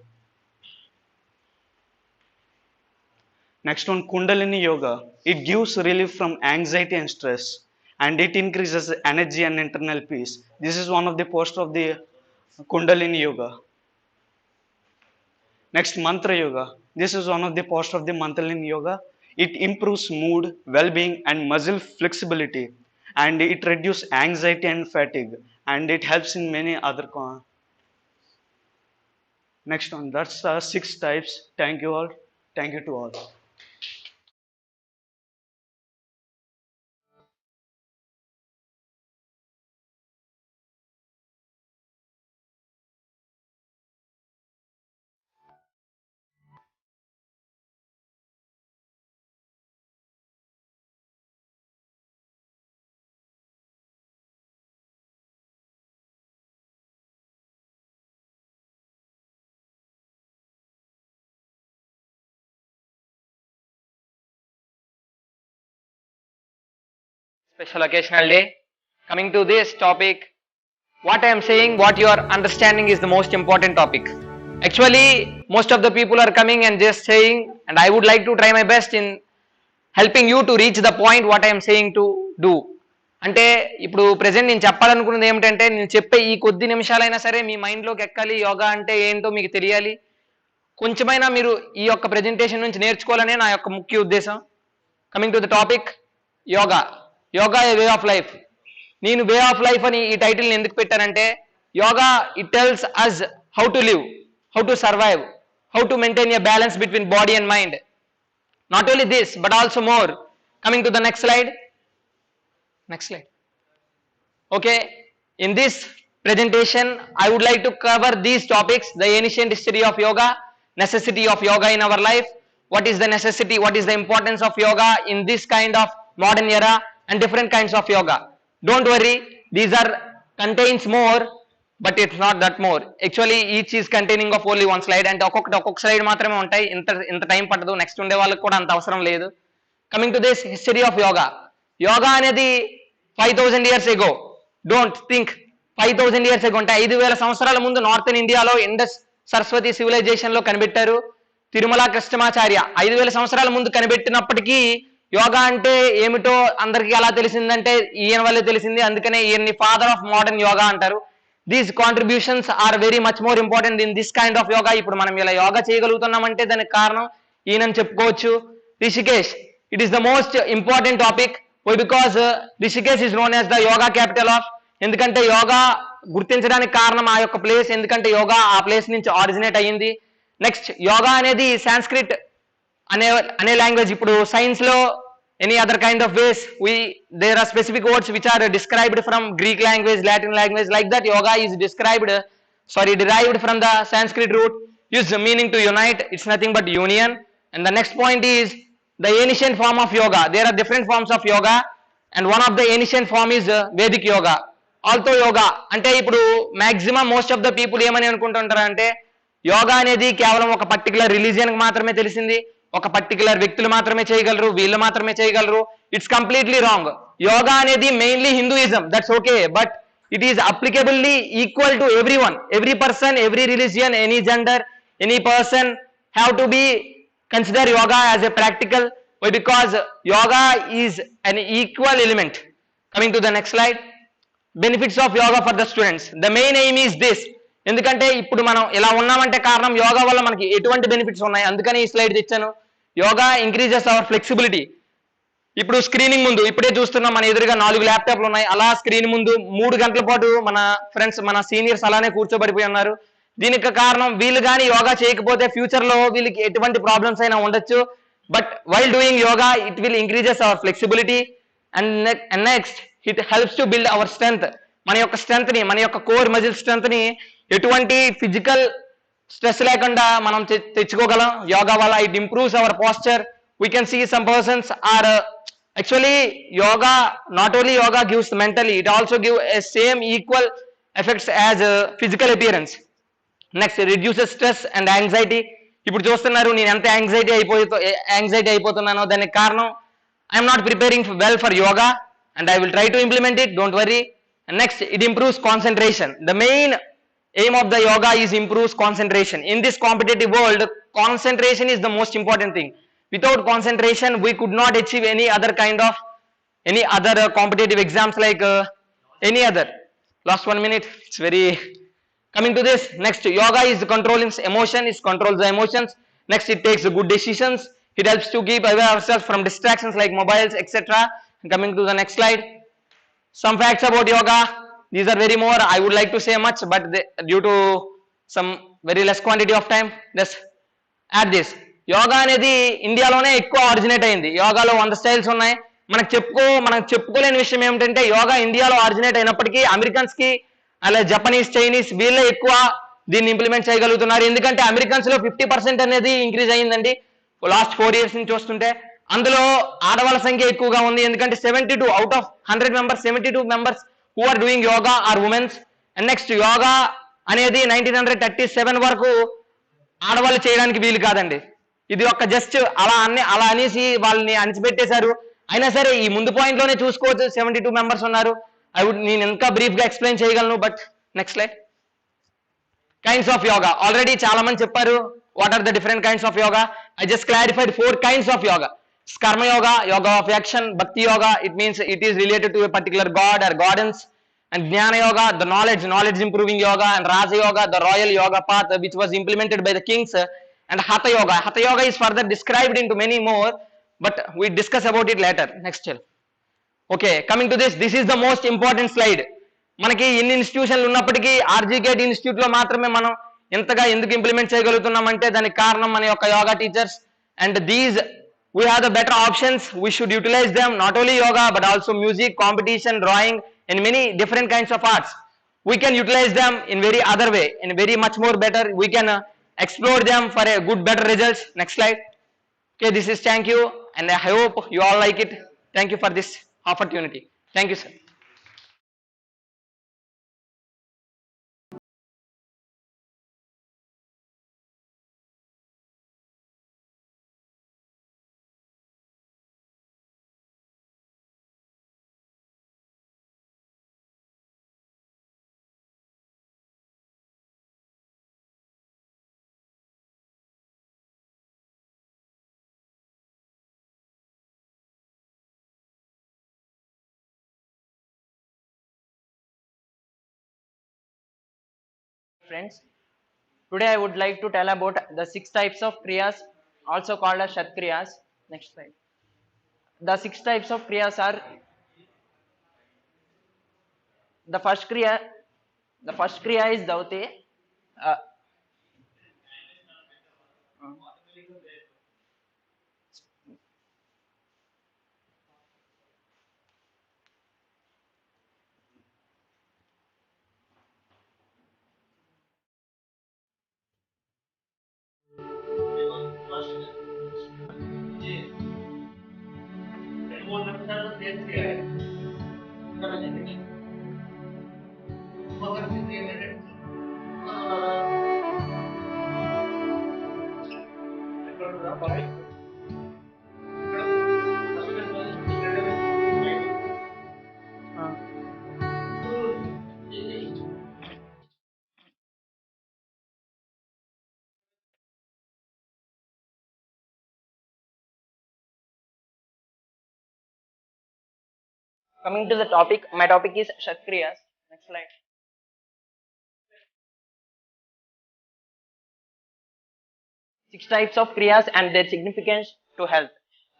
Next one, Kundalini Yoga. It gives relief from anxiety and stress, and it increases energy and internal peace. This is one of the postures of the Kundalini Yoga. Next, Mantra Yoga. This is one of the postures of the Mantralini Yoga. It improves mood, well-being, and muscle flexibility, and it reduces anxiety and fatigue, and it helps in many other. Next one, that's 6 types. Thank you all. Thank you to all. Special occasional day. Coming to this topic, what I am saying, what you are understanding is the most important topic. Actually, most of the people are coming and just saying, and I would like to try my best in helping you to reach the point what I am saying to do. అంటే ఇప్పుడు present నేను చెప్పాలనుకున్నది ఏమిటంటే నేను చెప్పే ఈ కొద్ది నిమిషాలైనా సరే మీ మైండ్లోకి ఎక్కాలి, యోగా అంటే ఏంటో మీకు తెలియాలి, కొంచెమైనా మీరు ఈ యొక్క ప్రెజెంటేషన్ నుంచి నేర్చుకోవాలనే నా యొక్క ముఖ్య ఉద్దేశం. Coming to the topic, yoga. Yoga a way of life. నేను వే ఆఫ్ లైఫ్ అని ఈ టైటిల్ని ఎందుకు పెట్టానంటే, yoga it tells us how to live, how to survive, how to maintain a balance between body and mind. Not only this, but also more. Coming to the next slide. Next slide. Okay, in this presentation, I would like to cover these topics: the ancient history of yoga, necessity of yoga in our life, what is the necessity, what is the importance of yoga in this kind of modern era, and different kinds of yoga. Don't worry, these are contains more, but it's not that more. Actually, each is containing of only one slide, and ఒక్కొక్క slide మాత్రమే ఉంటాయి. ఇంత time పట్టదు, next ఉండే వాళ్ళకి కూడా అంత అవసరం లేదు. Coming to this history of yoga. Yoga అనేది 5000 years ago. Don't think 5000 years ago అంటే 5000 సంవత్సరాల ముందు నార్థన్ ఇండియాలో ఇండస్ సరస్వతి సివిలైజేషన్ లో కనిపెట్టారు తిరుమల కృష్ణమాచార్య. 5000 సంవత్సరాల ముందు కనిపెట్టినప్పటికీ యోగా అంటే ఏమిటో అందరికీ ఎలా తెలిసిందంటే ఈయన వల్లే తెలిసింది, అందుకనే ఈయన్ని ఫాదర్ ఆఫ్ మోడర్న్ యోగా అంటారు. These contributions are very much more important in this kind of yoga. ఇప్పుడు మనం ఇలా యోగా చేయగలుగుతున్నామంటే దానికి కారణం ఈయనని చెప్పుకోవచ్చు. Rishikesh, it is the most important topic. Why because Rishikesh is known as the yoga capital of. ఎందుకంటే యోగా గుర్తించడానికి కారణం ఆ యొక్క ప్లేస్, ఎందుకంటే యోగా ఆ ప్లేస్ నుంచి ఆరిజినేట్ అయ్యింది. నెక్స్ట్, యోగా అనేది సాంస్క్రిట్ అనే లాంగ్వేజ్. ఇప్పుడు సైన్స్ లో any other kind of ways, there are specific words which are described from Greek language, Latin language, like that yoga is derived from the Sanskrit root, is meaning to unite. It's nothing but union. And the next point is the ancient form of yoga. There are different forms of yoga, and one of the ancient form is Vedic yoga. Also yoga అంటే ఇప్పుడు maximum most of the people ఏమని అనుకుంటుంటారు అంటే యోగా అనేది కేవలం ఒక particular religion కి మాత్రమే తెలిసింది, ఒక పర్టికులర్ వ్యక్తులు మాత్రమే చేయగలరు, వీళ్ళు మాత్రమే చేయగలరు. It's completely wrong. యోగా అనేది mainly Hinduism, that's okay, but it is applicably equal to every one, every person, every religion, any gender, any person have to be consider yoga as a practical. Why because yoga is an equal element. Coming to the next slide. Benefits of yoga for the students. The main aim is this. ఎందుకంటే ఇప్పుడు మనం ఇలా ఉన్నామంటే కారణం యోగా వల్ల మనకి ఎటువంటి benefits ఉన్నాయి, అందుకని ఈ స్లైడ్ తెచ్చాను. Yoga increases our flexibility. ఇప్పుడు స్క్రీనింగ్ ముందు ఇప్పుడే చూస్తున్నాం, మన ఎదురుగా 4 ల్యాప్టాప్లు ఉన్నాయి. అలా స్క్రీన్ ముందు 3 గంటల పాటు మన ఫ్రెండ్స్, మన సీనియర్స్ అలానే కూర్చోబడిపోయి ఉన్నారు. దీనికి కారణం వీళ్ళు కానీ యోగా చేయకపోతే ఫ్యూచర్ లో వీళ్ళకి ఎటువంటి ప్రాబ్లమ్స్ అయినా ఉండొచ్చు. But while doing yoga it will increases our flexibility. And next, it helps to build our strength. మన యొక్క స్ట్రెంగ్త్ ని, మన యొక్క కోర్ మజిల్ స్ట్రెంగ్త్ ని ఎటువంటి ఫిజికల్ స్ట్రెస్ లేకుండా మనం తెచ్చుకోగలం యోగా వల్ల. It improves our posture. We can see some persons are actually yoga, not only yoga gives mentally, it also give a same equal effects as physical appearance. Next, reduces stress and anxiety. ఇప్పుడు చూస్తున్నారు నేను ఎంత anxiety అయిపోతున్నానో, దానికి కారణం I'm not preparing well for yoga and I will try to implement it, don't worry. Next, it improves concentration. The main Aim of the yoga is improves concentration. In this competitive world, concentration is the most important thing. Without concentration, we could not achieve any other kind of any other competitive exams like any other. Last 1 minute, it's very coming to this. Next, yoga is controlling emotion, it controls the emotions. Next, it takes good decisions. It helps to keep away ourselves from distractions like mobiles, etc. Coming to the next slide. Some facts about yoga. These are very more. I would like to say much, but due to some very less quantity of time, let's add this. Yoga అనేది ఇండియాలోనే ఎక్కువ originate అయింది. యోగాలో 100 styles ఉన్నాయి. మనం చెప్పుకోలేని విషయం ఏమిటంటే యోగా ఇండియాలో ఆరిజినేట్ అయినప్పటికీ అమెరికన్స్ కి అలా జపనీస్, చైనీస్ వీళ్ళే ఎక్కువ దీన్ని ఇంప్లిమెంట్ చేయగలుగుతున్నారు. ఎందుకంటే అమెరికన్స్ లో 50% అనేది ఇంక్రీజ్ అయ్యిందండి లాస్ట్ 4 years నుంచి వస్తుంటే. అందులో ఆడవాళ్ళ సంఖ్య ఎక్కువగా ఉంది. ఎందుకంటే 72 out of 100 members 72 members who are doing yoga are womens. And next, yoga అనేది 1937 వరకు ఆడవాళ్ళు చేయడానికి వీలు కాదండి. ఇది ఒక జస్ట్ అలా అనేసి వాళ్ళని అణిచిపెట్టేశారు. అయినా సరే ఈ ముందు పాయింట్ లోనే చూసుకోవచ్చు 72 మెంబర్స్ ఉన్నారు. నేను ఇంకా బ్రీఫ్ గా ఎక్స్ప్లెయిన్ చేయగలను. But next slide. Kinds of yoga already చాలా మంది చెప్పారు. What are the different kinds of yoga? I just clarified 4 kinds of yoga. Karma yoga, yoga of action, bhakti yoga, it means it is related to a particular god or goddess. And Jnana Yoga, the knowledge improving yoga. And Raja Yoga, the royal yoga path which was implemented by the kings. And Hatha Yoga is further described into many more, but we discuss about it later. Next chill. Okay, coming to this is the most important slide. మనకి ఎన్ని ఇన్స్టిట్యూషన్లు ఉన్నప్పటికీ ఆర్జీకేట్ institute లో మాత్రమే మనం ఎంతగా ఎందుకు implement చేయగలుగుతున్నామంటే దానికి కారణం మన యొక్క yoga teachers. And these we have the better options. We should utilize them, not only yoga but also music, competition, drawing, and many different kinds of arts. We can utilize them in very other way, in very much more better. We can explore them for a good better results. Next slide. Okay, this is thank you, and I hope you all like it. Thank you for this opportunity. Thank you, sir. Friends, today I would like to tell about the 6 types of kriyas, also called as Shat Kriyas. Next slide. The 6 types of kriyas are the first kriya is Daute. Coming to the topic, my topic is Shat Kriyas. Next slide. Six types of kriyas and their significance to health.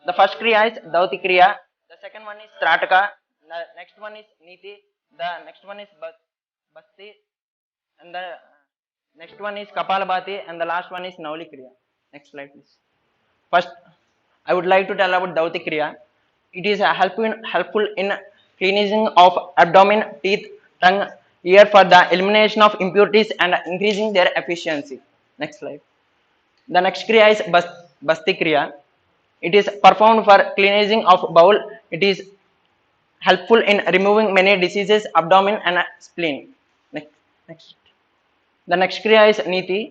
The first kriya is Dauti Kriya. The second one is Trataka. The next one is Niti. The next one is Basti. And the next one is Kapalabhati. And the last one is Nauli Kriya. Next slide, please. First, I would like to tell about Dauti Kriya. It is helpful in cleansing of abdomen, teeth, tongue, ear for the elimination of impurities and increasing their efficiency. Next slide. The next kriya is Basti Kriya. It is performed for cleansing of bowel. It is helpful in removing many diseases, abdomen and spleen. Next. The next kriya is Niti.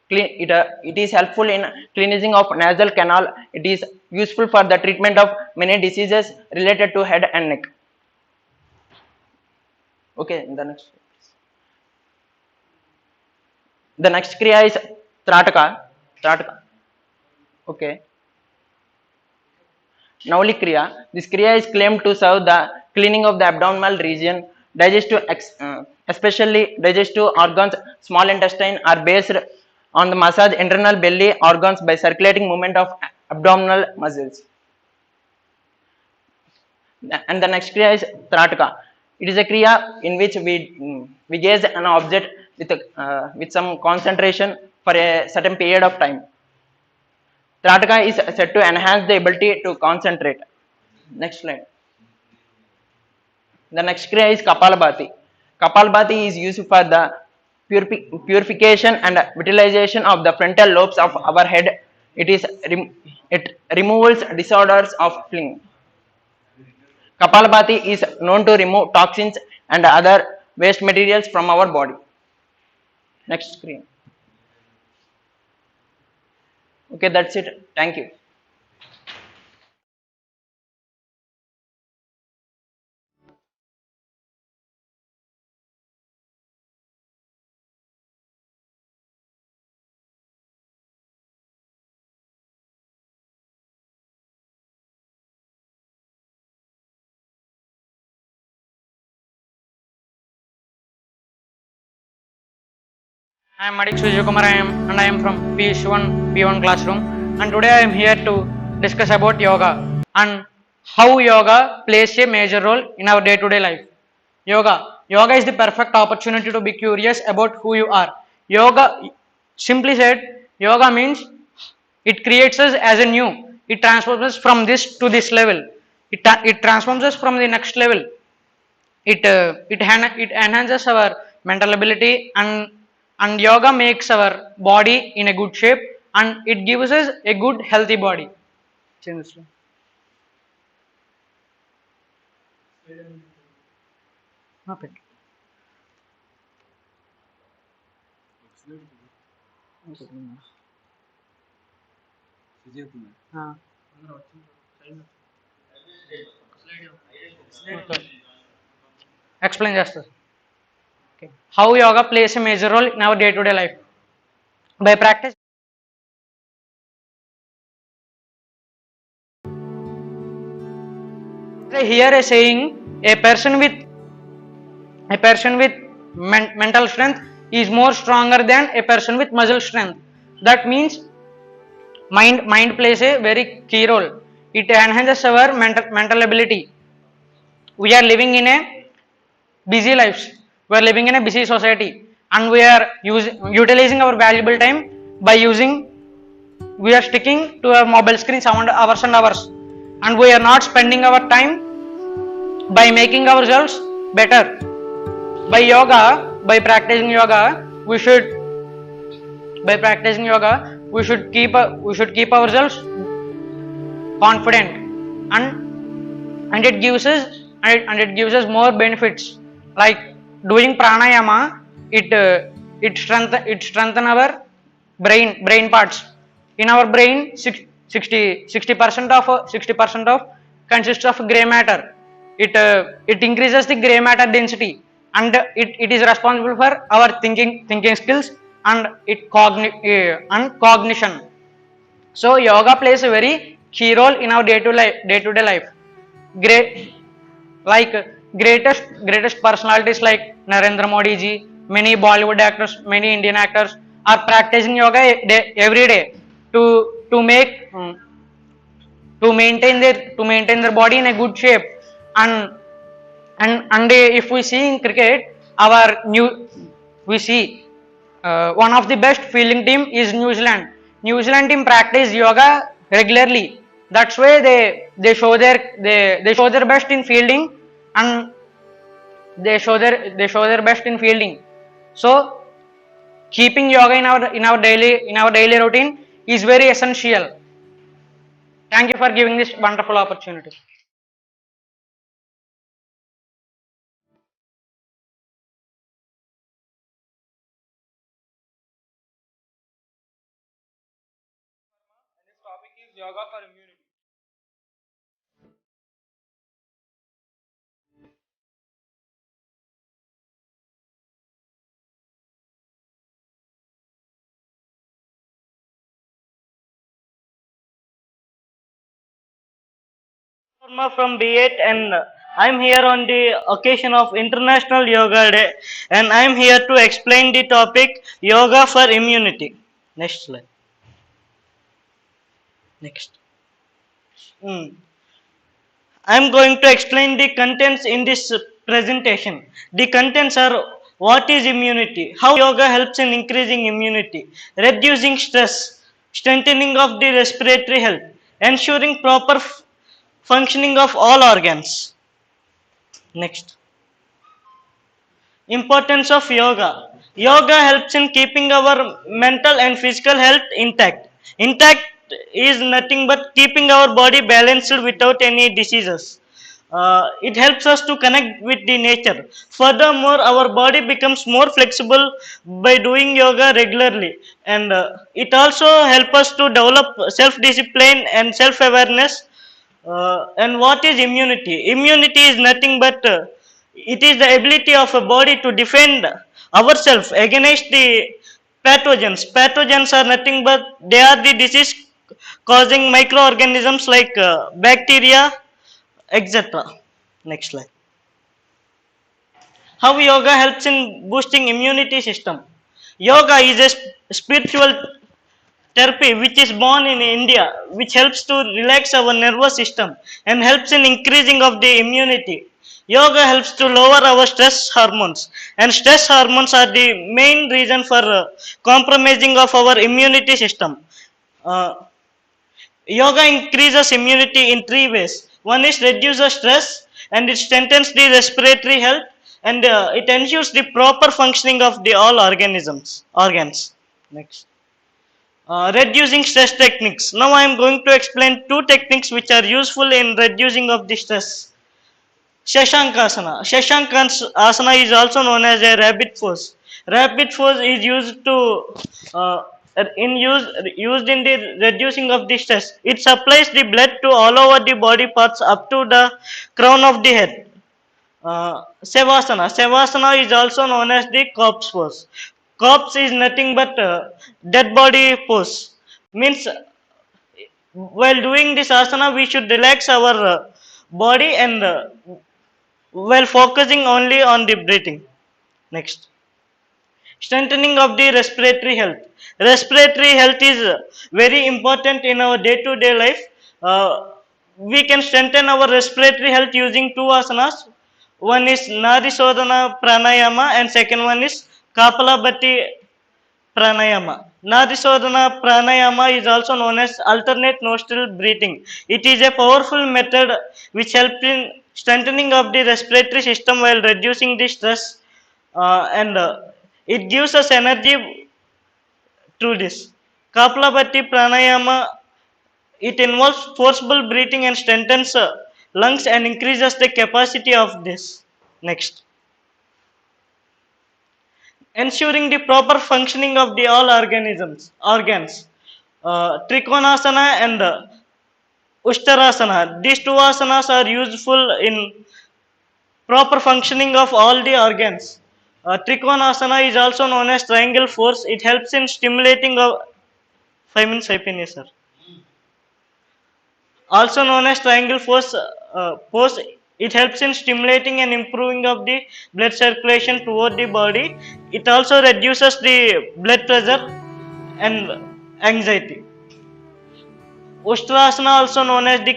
It is helpful in cleansing of nasal canal. It is useful for the treatment of many diseases related to head and neck. Okay, the next. The next kriya is trataka. Trataka. Okay. Navali kriya. This kriya is claimed to serve the cleaning of the abdominal region, especially digestive organs, small intestine are based on the massage internal belly organs by circulating movement of abdominal muscles. And the next kriya is trataka. It is a kriya in which we gaze an object with some concentration for a certain period of time. Trataka is said to enhance the ability to concentrate. Next slide. The next kriya is Kapalabhati. Kapalabhati is used for the purification and vitalization of the frontal lobes of our head. It removes disorders of fling. Kapalabhati is known to remove toxins and other waste materials from our body. Next screen. Okay, that's it. Thank you. I am Madik Sujakumar and I am from PS1 B1 classroom, and today I am here to discuss about yoga and how yoga plays a major role in our day-to-day life. Yoga is the perfect opportunity to be curious about who you are. Yoga, simply said, yoga means it creates us as a new. It transforms us from this to this level. It transforms us from the next level. It enhances our mental ability, and yoga makes our body in a good shape, and it gives us a good healthy body. Okay. Okay. Explain just. Okay. How yoga plays a major role in our day-to-day life. By practice, I hear a saying: a person with mental strength is more stronger than a person with muscle strength. That means mind plays a very key role. It enhances our mental ability. We are living in a busy lives. We are living in a busy society, and we are utilizing our valuable time by using. We are sticking to our mobile screens hours and hours, and we are not spending our time by making ourselves better. By practicing yoga, we should keep ourselves confident, and it gives us more benefits, like doing pranayama. It strengthen our brain parts. In our brain, 60% of consists of gray matter. It increases the gray matter density, and it is responsible for our thinking skills and and cognition. So yoga plays a very key role in our day-to-day life. Great, like greatest personalities like Narendra Modi ji, many Bollywood actors, many Indian actors are practicing yoga every day to make to maintain their body in a good shape. And if we see in cricket, our new we see one of the best fielding team is New Zealand. New Zealand team practice yoga regularly. That's why they show their best in fielding, and they show their best in fielding. So keeping yoga in our daily routine is very essential. Thank you for giving this wonderful opportunity. This topic is yoga for immunity. Sharma from B8, and I'm here on the occasion of International Yoga Day, and I'm here to explain the topic Yoga for Immunity. Next slide. Next. Mm. I'm going to explain the contents in this presentation. The contents are: what is immunity, how yoga helps in increasing immunity, reducing stress, strengthening of the respiratory health, ensuring proper functioning of all organs. Next. Importance of yoga. Yoga helps in keeping our mental and physical health intact. Intact is nothing but keeping our body balanced without any diseases. It helps us to connect with the nature. Furthermore, our body becomes more flexible by doing yoga regularly, and it also helps us to develop self-discipline and self-awareness. And what is immunity? Immunity is nothing but it is the ability of a body to defend ourselves against the pathogens. Pathogens are nothing but they are the disease causing microorganisms like bacteria, etc. Next slide. How yoga helps in boosting immunity system. Yoga is a spiritual therapy which is born in India, which helps to relax our nervous system and helps in increasing of the immunity. Yoga helps to lower our stress hormones, and stress hormones are the main reason for compromising of our immunity system. Uh, Yoga increases immunity in three ways. One is reduces stress, and it strengthens the respiratory health, and it ensures the proper functioning of the all organisms organs. Next. Reducing stress techniques. Now I am going to explain two techniques which are useful in reducing of the stress. Shashankasana. Shashankasana is also known as a rabbit pose. Rabbit pose is used to uh, used in the reducing of the stress. It supplies the blood to all over the body parts up to the crown of the head. Sevasana. Sevasana is also known as the corpse pose. Corpse is nothing but dead body pose. Means while doing this asana, we should relax our body and while focusing only on the breathing. Next. Strengthening of the respiratory health. Respiratory health is very important in our day to day life. Uh, we can strengthen our respiratory health using two asanas. One is Nadisodhana Pranayama and second one is Kapalabhati Pranayama. Nadisodhana Pranayama is also known as alternate nostril breathing. It is a powerful method which helps in strengthening of the respiratory system while reducing the stress, and it gives us energy through this. Kapalabhati Pranayama, it involves forcible breathing and strengthens lungs and increases the capacity of this. Next. Ensuring the proper functioning of the all organisms organs. Trikonasana and Ushtarasana. These two asanas are useful in proper functioning of all the organs. Trikonasana is also known as triangle force. It helps in stimulating of 5 minutes అయిపోయినాయి sir. Also known as triangle force, it helps in stimulating and improving of the blood circulation toward the body. It also reduces the blood pressure and anxiety. Ustrasana, also known as the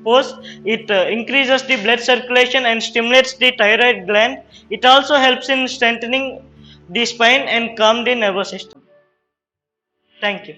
pose, it increases the blood circulation and stimulates the thyroid gland. It also helps in strengthening the spine and calm the nervous system. Thank you.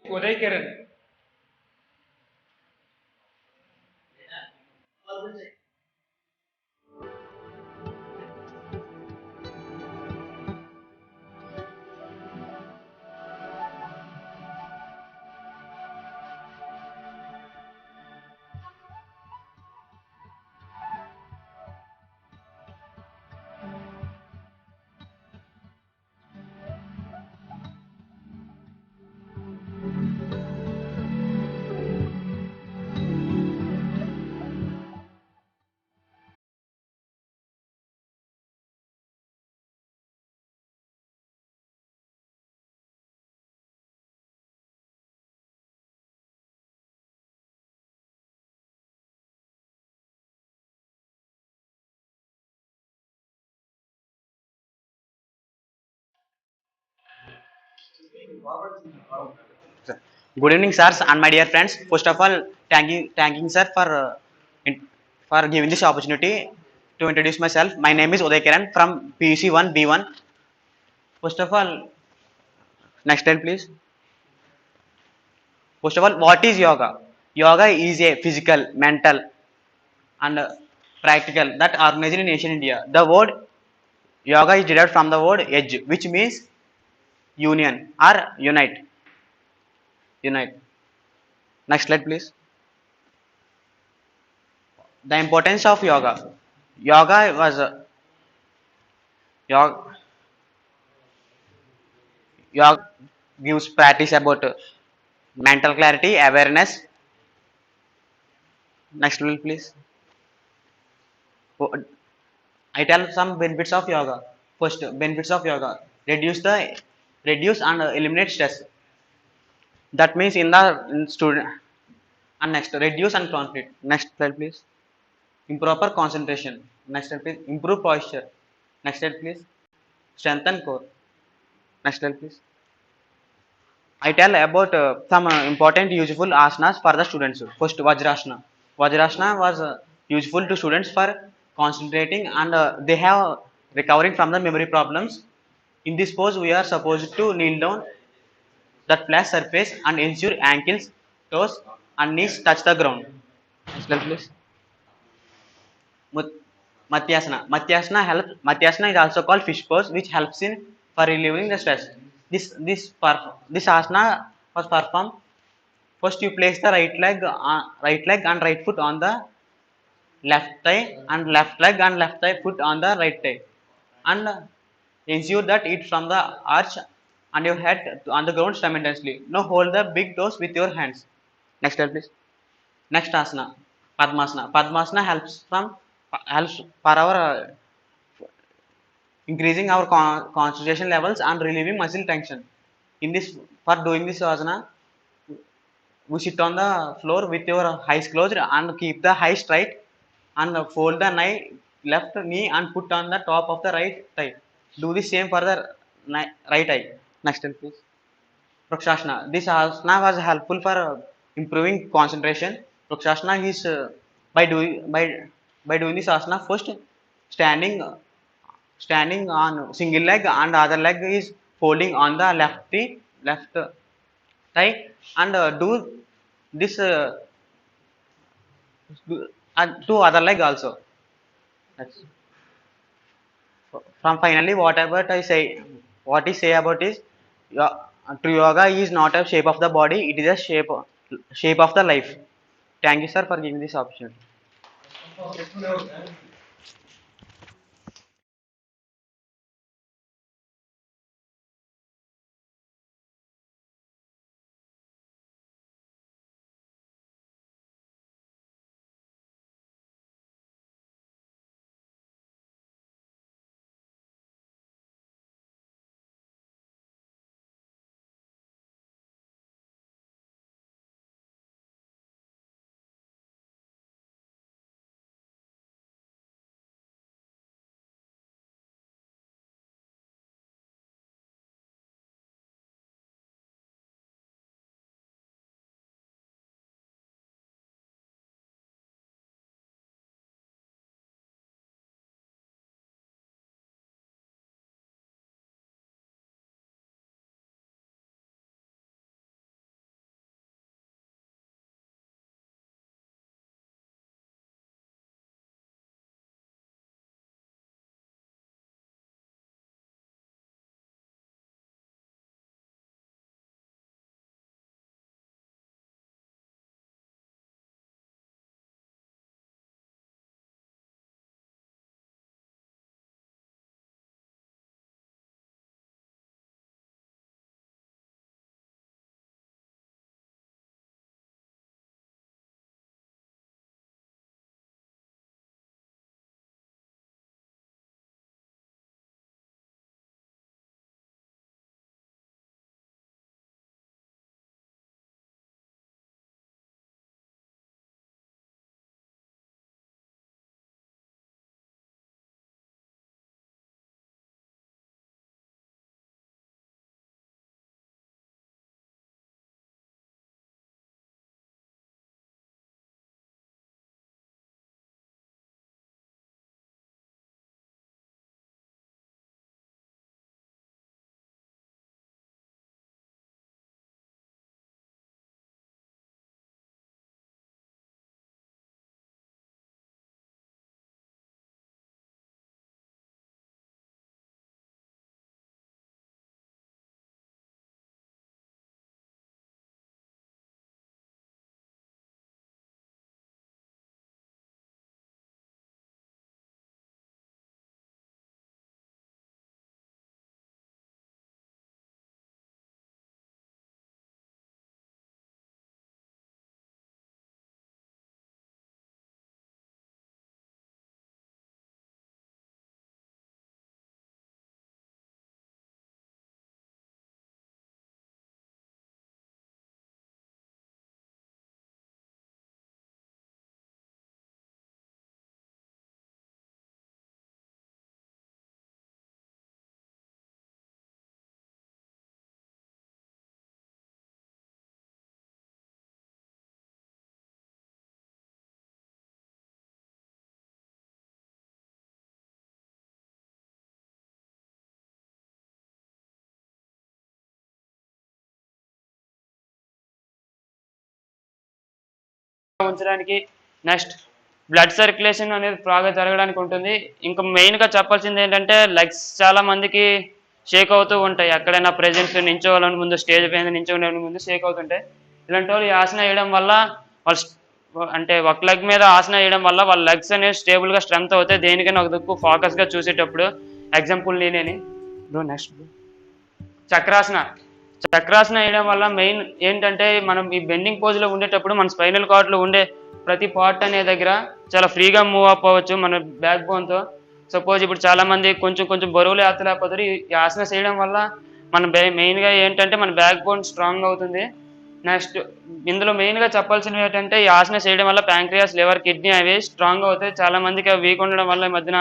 Uday Kiran. Good evening, sirs and my dear friends. First of all, thanking sir for giving this opportunity to introduce myself. My name is Uday Kiran from PUC 1 B1. First of all, next slide please. First of all, what is yoga? Yoga is a physical, mental, and practical that organized in ancient India. The word yoga is derived from the word edge, which means union or unite. Unite. Next slide please. The importance of yoga. Yoga was yoga, yoga gives practice about mental clarity, awareness. Next level, please. I tell some benefits of yoga. First, benefits of yoga: reduce and eliminate stress. That means in student. And next, reduce and conflict. Next slide, please. Improper concentration. Next slide, please. Improve posture. Next slide, please. Strengthen core. Next slide, please. I tell about some important useful asanas for the students. First, Vajrasana. Vajrasana was useful to students for concentrating and they have recovering from the memory problems. In this pose, we are supposed to kneel down that flat surface and ensure ankles, toes, and knees touch the ground. Next slide, please. Mut- Matyasana. Matyasana is also called fish pose, which helps in for relieving the stress. This asana was performed. First, you place the right leg and right foot on the left thigh, and left leg and left thigh foot on the right thigh, and ensure that it from the arch and your head on the ground simultaneously. Now hold the big toes with your hands. Next slide, please. Next asana, Padmasana. Padmasana helps for our increasing our concentration levels and relieving muscle tension. In this, for doing this asana, we sit on the floor with your eyes closed and keep the eye straight and fold the left knee and put on the top of the right thigh. Do the same for the right eye. Next slide, please. Prakshasana. This asana was helpful for improving concentration. Prakshasana is by doing this asana first standing standing on single leg and other leg is folding on the left thigh and do this and two other leg also. That's from finally whatever I say, what I say about is true yoga is not a shape of the body; it is a shape of the life. Thank you, sir, for giving this opportunity. ఉంచడానికి, next blood circulation అనేది బాగా జరగడానికి ఉంటుంది. ఇంకా మెయిన్గా చెప్పాల్సింది ఏంటంటే legs చాలా మందికి షేక్ అవుతూ ఉంటాయి. ఎక్కడైనా ప్రెజెంట్స్ నించోవాలని ముందు, స్టేజ్ పైన నించోవాలని ముందు షేక్ అవుతుంటాయి. ఇలాంటి వాళ్ళు ఈ ఆసన వేయడం వల్ల వాళ్ళు అంటే ఒక లెగ్ మీద ఆసన వేయడం వల్ల వాళ్ళ లెగ్స్ అనేవి స్టేబుల్గా స్ట్రెంత్ అవుతాయి. దేనికైనా ఒక దిక్కు ఫోకస్గా చూసేటప్పుడు. Example Neneni next Chakrasana. చక్రాసన వేయడం వల్ల మెయిన్ ఏంటంటే మనం ఈ బెండింగ్ పోజ్లో ఉండేటప్పుడు మన స్పైనల్ కార్డ్లో ఉండే ప్రతి పార్ట్ అనే దగ్గర చాలా ఫ్రీగా మూవ్ అప్ అవ్వచ్చు మన బ్యాక్ బోన్తో. సపోజ్ ఇప్పుడు చాలామంది కొంచెం బరువులు ఎత్తలేకపోతారు. ఈ ఆసన చేయడం వల్ల మన మెయిన్గా ఏంటంటే మన బ్యాక్ బోన్ స్ట్రాంగ్ అవుతుంది. నెక్స్ట్ ఇందులో మెయిన్గా చెప్పాల్సినవి ఏంటంటే ఈ ఆసన చేయడం వల్ల ప్యాంక్రియాస్, లివర్, కిడ్నీ అవి స్ట్రాంగ్ అవుతాయి. చాలామందికి అవి వీక్ ఉండడం వల్ల ఈ మధ్యన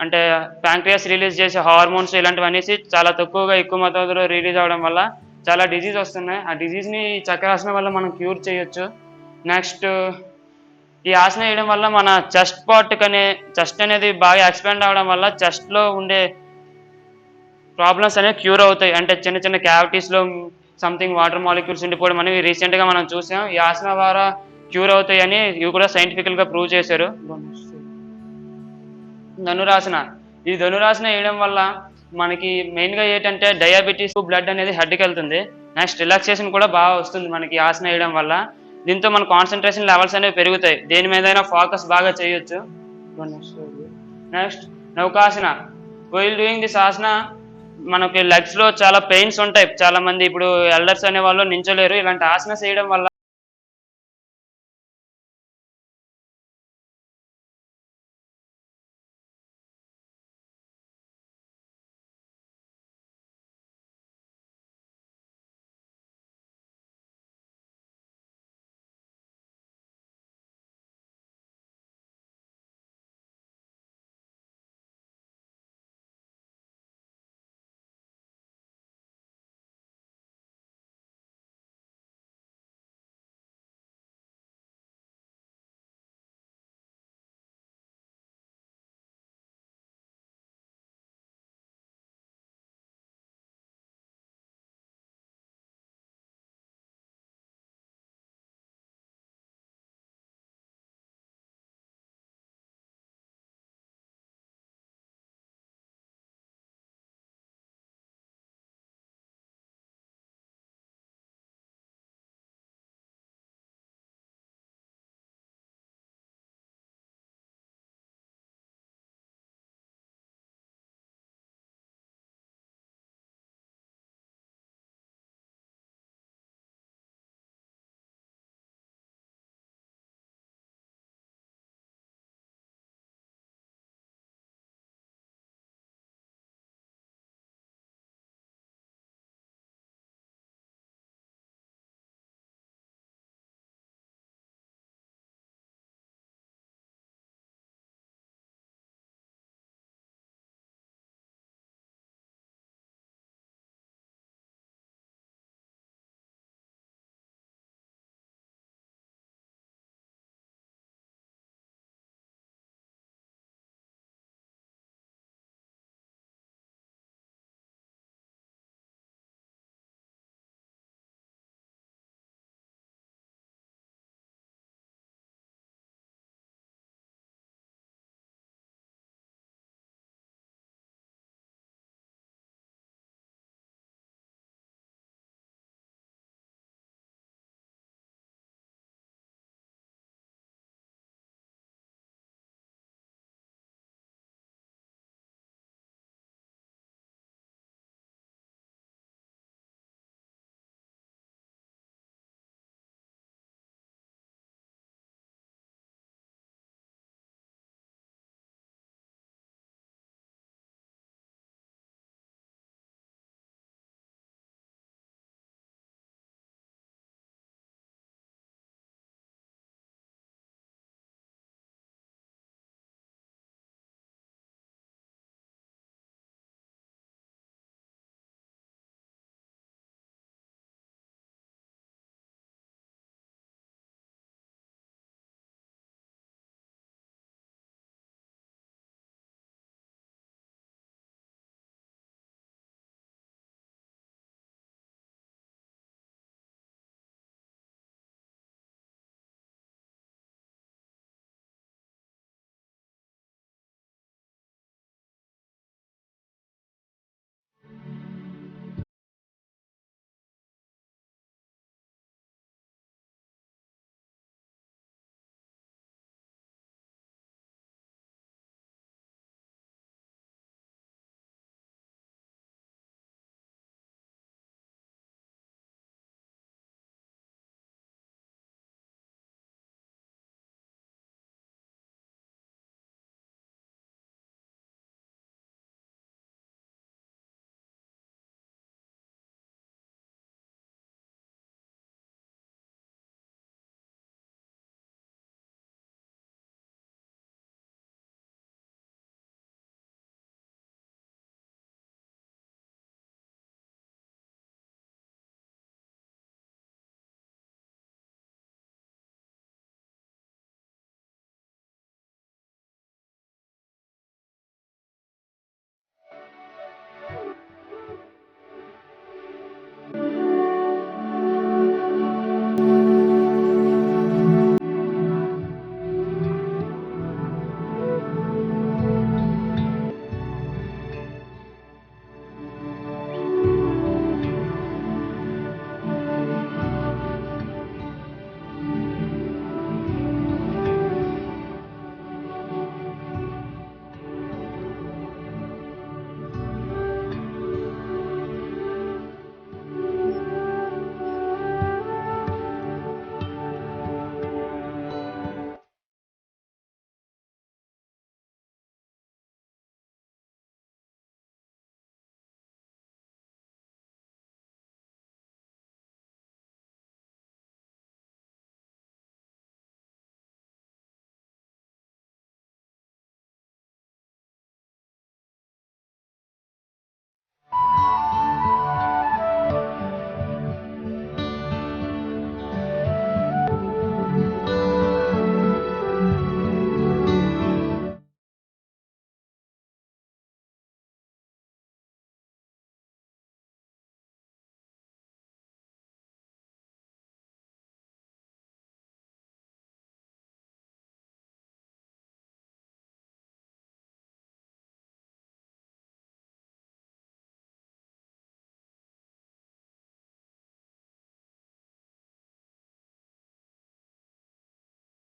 అంటే ప్యాంక్రియాస్ రిలీజ్ చేసే హార్మోన్స్ ఇలాంటివి అనేసి చాలా తక్కువగా ఎక్కువ మోతాదులో రిలీజ్ అవ్వడం వల్ల చాలా డిజీజ్ వస్తున్నాయి. ఆ డిజీజ్ని చక్రాసనం వల్ల మనం క్యూర్ చేయొచ్చు. నెక్స్ట్ ఈ ఆసన వేయడం వల్ల మన చెస్ట్ అనేది బాగా ఎక్స్పాండ్ అవ్వడం వల్ల చెస్ట్లో ఉండే ప్రాబ్లమ్స్ అనేవి క్యూర్ అవుతాయి. అంటే చిన్న క్యావిటీస్లో సంథింగ్ వాటర్ మాలిక్యూల్స్ ఉండిపోవడం అనేవి రీసెంట్గా మనం చూసాం. ఈ ఆసన ద్వారా క్యూర్ అవుతాయని ఇవి కూడా సైంటిఫికల్గా ప్రూవ్ చేశారు. ధనురాసన. ఈ ధనురాసన వేయడం వల్ల మనకి మెయిన్గా ఏంటంటే డయాబెటీస్, బ్లడ్ అనేది హెడ్కి వెళ్తుంది. నెక్స్ట్ రిలాక్సేషన్ కూడా బాగా వస్తుంది మనకి ఆసన వేయడం వల్ల. దీంతో మన కాన్సన్ట్రేషన్ లెవెల్స్ అనేవి పెరుగుతాయి. దేని మీదైనా ఫోకస్ బాగా చేయొచ్చు. నెక్స్ట్ నౌకాసన. వైల్ డూయింగ్ దిస్ ఆసన మనకి లెగ్స్లో చాలా పెయిన్స్ ఉంటాయి. చాలా మంది ఇప్పుడు ఎల్డర్స్ అనే వాళ్ళు నించోలేరు. ఇలాంటి ఆసన చేయడం వల్ల